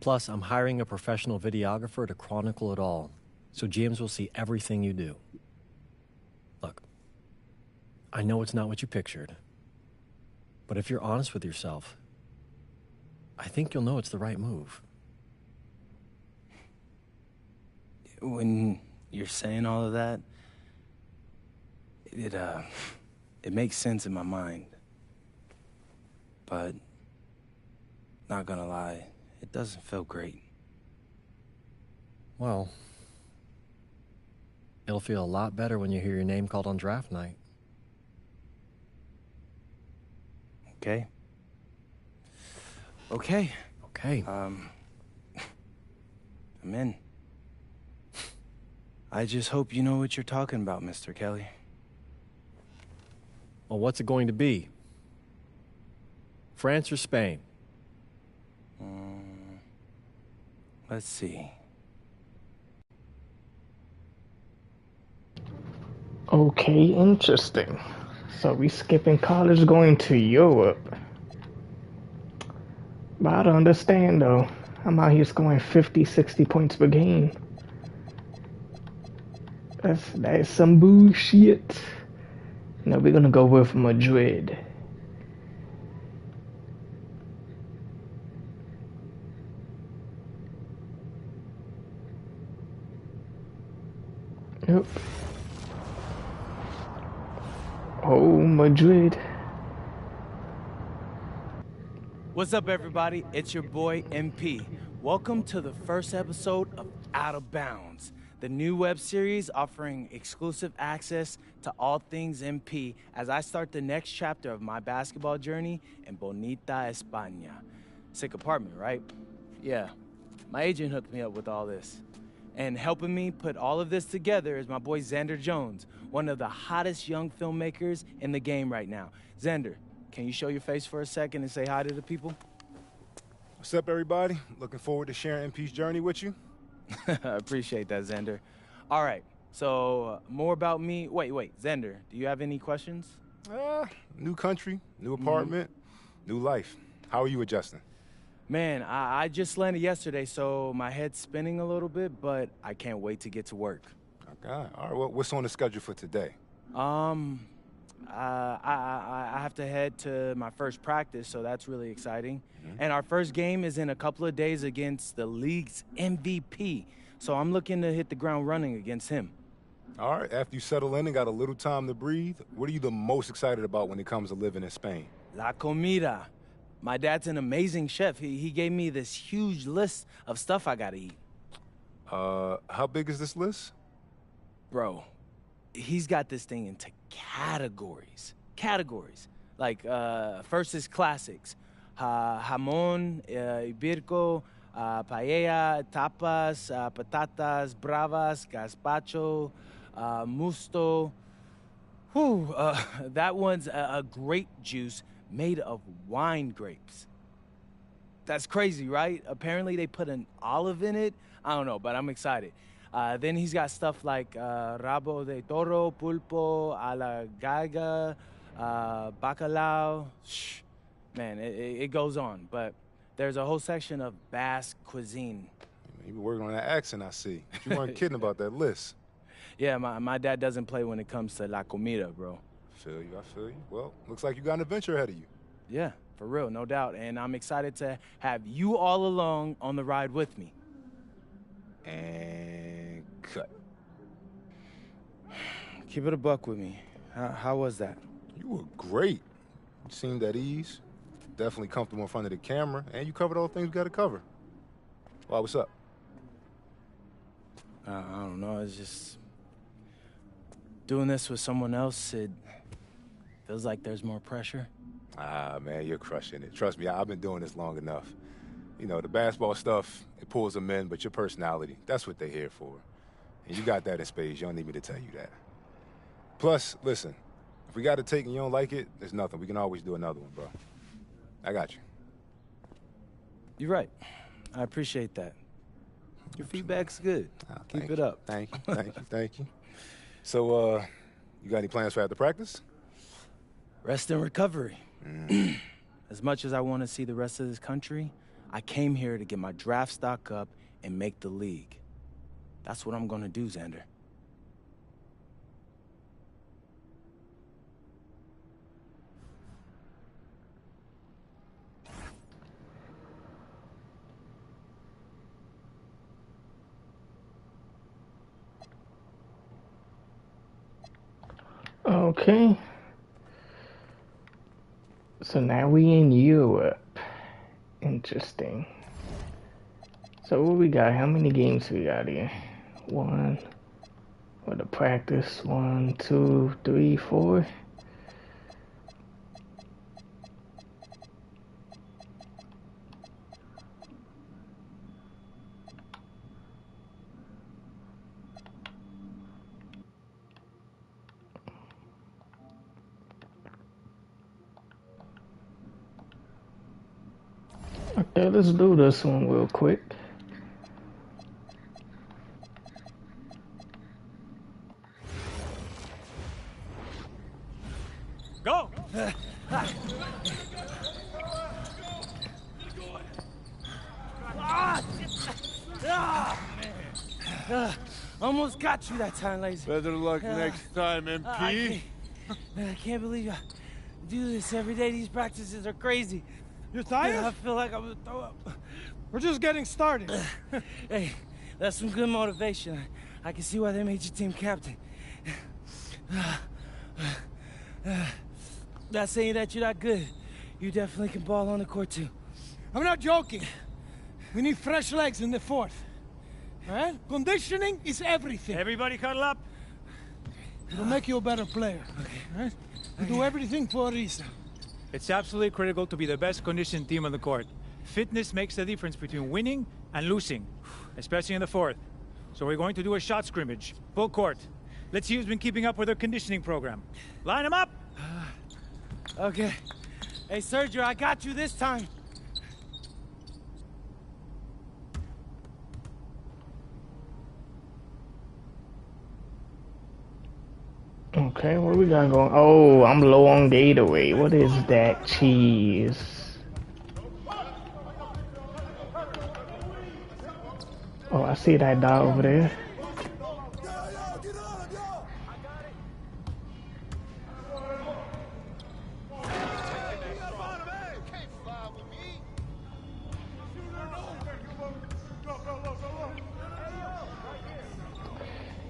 Plus, I'm hiring a professional videographer to chronicle it all, so GMs will see everything you do. Look, I know it's not what you pictured, but if you're honest with yourself, I think you'll know it's the right move. When you're saying all of that, it makes sense in my mind. But, not gonna lie, it doesn't feel great. Well, it'll feel a lot better when you hear your name called on draft night. Okay. Okay. Okay. I'm in. I just hope you know what you're talking about, Mr. Kelly. Well, what's it going to be? France or Spain? Let's see. Okay, interesting. So we skipping college going to Europe. But I don't understand though. I'm out here scoring 50, 60 points per game. That's some bullshit. No, we're gonna go with Madrid. Yep. Oh, Madrid. What's up, everybody? It's your boy, MP. Welcome to the first episode of Out of Bounds, the new web series offering exclusive access to all things MP as I start the next chapter of my basketball journey in Bonita, España. Sick apartment, right? Yeah. My agent hooked me up with all this. And helping me put all of this together is my boy Xander Jones, one of the hottest young filmmakers in the game right now. Xander, can you show your face for a second and say hi to the people? What's up, everybody? Looking forward to sharing MP's journey with you. I appreciate that, Xander. All right, so more about me. Wait, Xander, do you have any questions? New country, new apartment, new life. How are you adjusting? Man, I just landed yesterday, so my head's spinning a little bit, but I can't wait to get to work. Okay. All right, well, what's on the schedule for today? I have to head to my first practice, so that's really exciting. And our first game is in a couple of days against the league's MVP, so I'm looking to hit the ground running against him. All right, after you settle in and got a little time to breathe, what are you the most excited about when it comes to living in Spain? La comida. My dad's an amazing chef. He gave me this huge list of stuff I gotta eat. How big is this list? Bro, he's got this thing into categories. Like, first is classics. Jamón, ibirco, paella, tapas, patatas, bravas, gazpacho, musto. Whew, that one's a grape juice made of wine grapes. That's crazy, right? Apparently they put an olive in it. I don't know, but I'm excited. Then he's got stuff like rabo de toro, pulpo, a la galga, bacalao. Shh. Man, it goes on, but there's a whole section of Basque cuisine. You been working on that accent, I see. But you weren't kidding about that list. Yeah, my dad doesn't play when it comes to la comida, bro. I feel you. Well, looks like you got an adventure ahead of you. Yeah, for real, no doubt. And I'm excited to have you all along on the ride with me. And cut. Keep it a buck with me. How was that? You were great. You seemed at ease. Definitely comfortable in front of the camera, and you covered all the things we got to cover. Why, what's up? I don't know, it's just... doing this with someone else, it feels like there's more pressure. Ah, man, you're crushing it. Trust me, I've been doing this long enough. You know, the basketball stuff, it pulls them in, but your personality, that's what they're here for. And you got that in spades. You don't need me to tell you that. Plus, listen, if we got a take and you don't like it, there's nothing. We can always do another one, bro. I got you. You're right. I appreciate that. Your feedback's good. Keep it up. Thank you. So, you got any plans for after practice? Rest and recovery. As much as I want to see the rest of this country, I came here to get my draft stock up and make the league. That's what I'm gonna do, Xander. Okay. So now we in Europe. Interesting. So what we got? How many games we got here? 1. What, the practice? 1, 2, 3, 4. Okay, let's do this one real quick. Go! Almost got you that time, Lazy. Better luck next time, MP. I can't believe I do this every day. These practices are crazy. You're tired? I feel like I'm gonna throw up. We're just getting started. Hey, that's some good motivation. I can see why they made you team captain. Not saying that you're not good. You definitely can ball on the court too. I'm not joking. We need fresh legs in the fourth. All right? Conditioning is everything. Everybody cuddle up. It'll make you a better player. Okay. All right? We do everything for a reason. It's absolutely critical to be the best conditioned team on the court. Fitness makes the difference between winning and losing, especially in the fourth. So we're going to do a shot scrimmage, full court. Let's see who's been keeping up with their conditioning program. Line them up! Okay. Hey, Sergio, I got you this time. Okay, what we got going? Oh, I'm low on Gatorade. What is that? Cheese. Oh, I see that dot over there.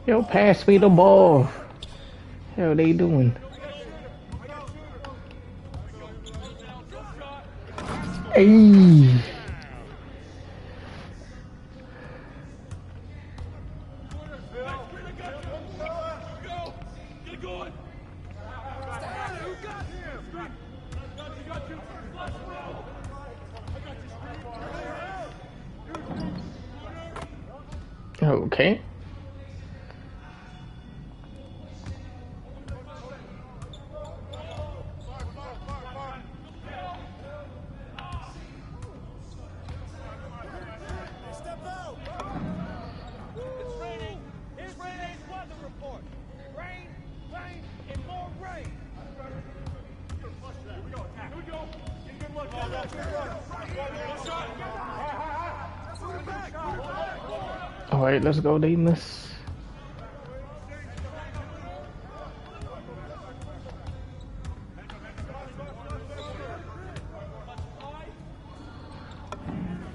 Yo, pass me the ball. How they doing? Hey. Okay. Alright, let's go, Damus.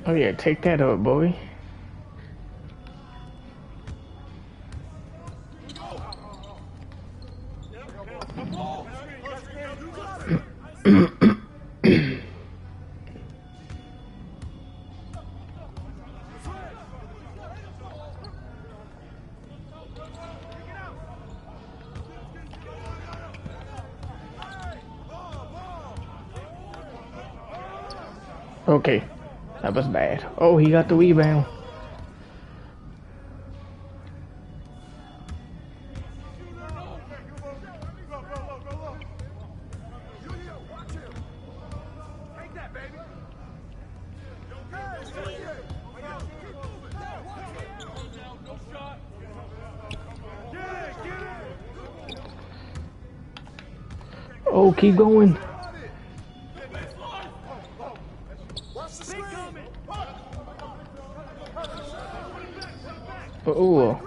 Oh yeah, take that up, boy. Okay, that was bad. Oh, he got the rebound. Oh, keep going. Oh.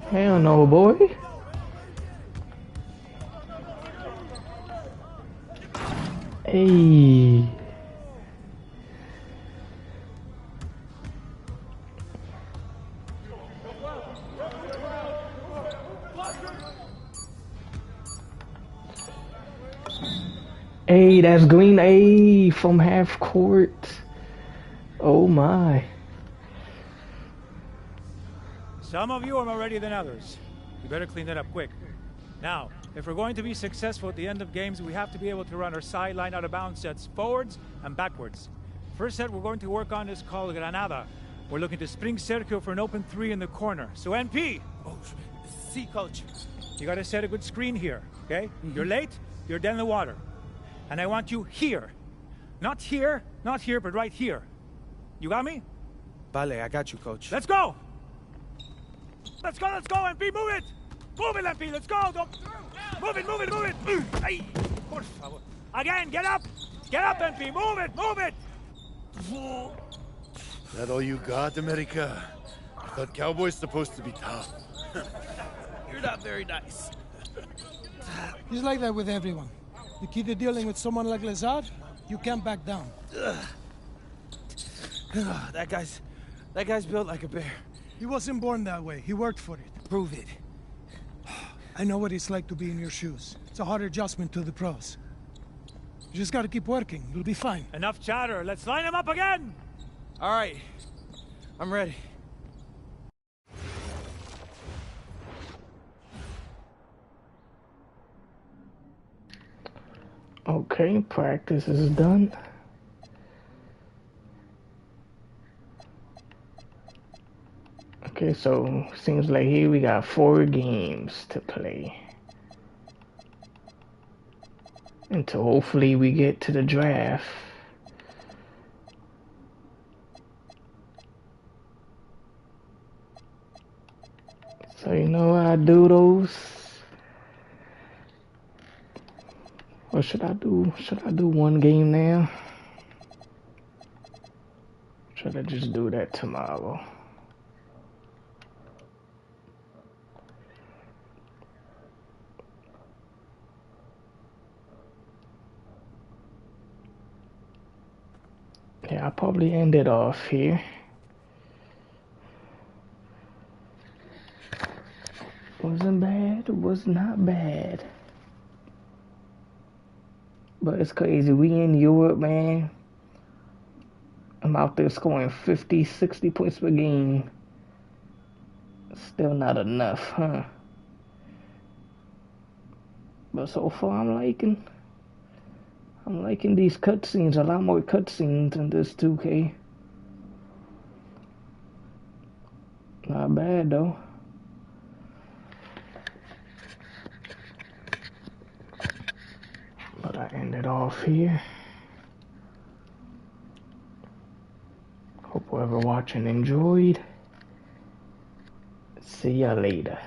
Hell no, boy. Hey. Hey, that's green A from half court. Oh my. Some of you are more ready than others. You better clean that up quick. Now, if we're going to be successful at the end of games, we have to be able to run our sideline out of bounds sets forwards and backwards. First set we're going to work on is called Granada. We're looking to spring Sergio for an open three in the corner. So NP! Oh, see, coach. You gotta set a good screen here, okay? You're late, you're dead in the water. And I want you here. Not here, but right here. You got me? Vale, I got you, coach. Let's go! Let's go, MP, move it! Move it, MP, let's go! Don't... Move it! Ay, por favor. Again, get up! Get up, MP, move it! That all you got, America? I thought Cowboys supposed to be tough. You're not very nice. He's like that with everyone. You keep dealing with someone like Lazard, you can't back down. That guy's built like a bear. He wasn't born that way. He worked for it. Prove it. I know what it's like to be in your shoes. It's a hard adjustment to the pros. You just gotta keep working. You'll be fine. Enough chatter. Let's line him up again! All right. I'm ready. Okay, practice is done. Okay, so seems like here we got 4 games to play. Until hopefully we get to the draft. So you know how I do those? Or should I do one game now? Should I just do that tomorrow? Yeah, I'll probably end it off here. Wasn't bad, was not bad. But it's crazy, we in Europe, man. I'm out there scoring 50, 60 points per game. Still not enough, huh? But so far I'm liking these cutscenes, a lot more cutscenes in this 2K. Not bad though. But I ended off here. Hope whoever watching enjoyed. See ya later.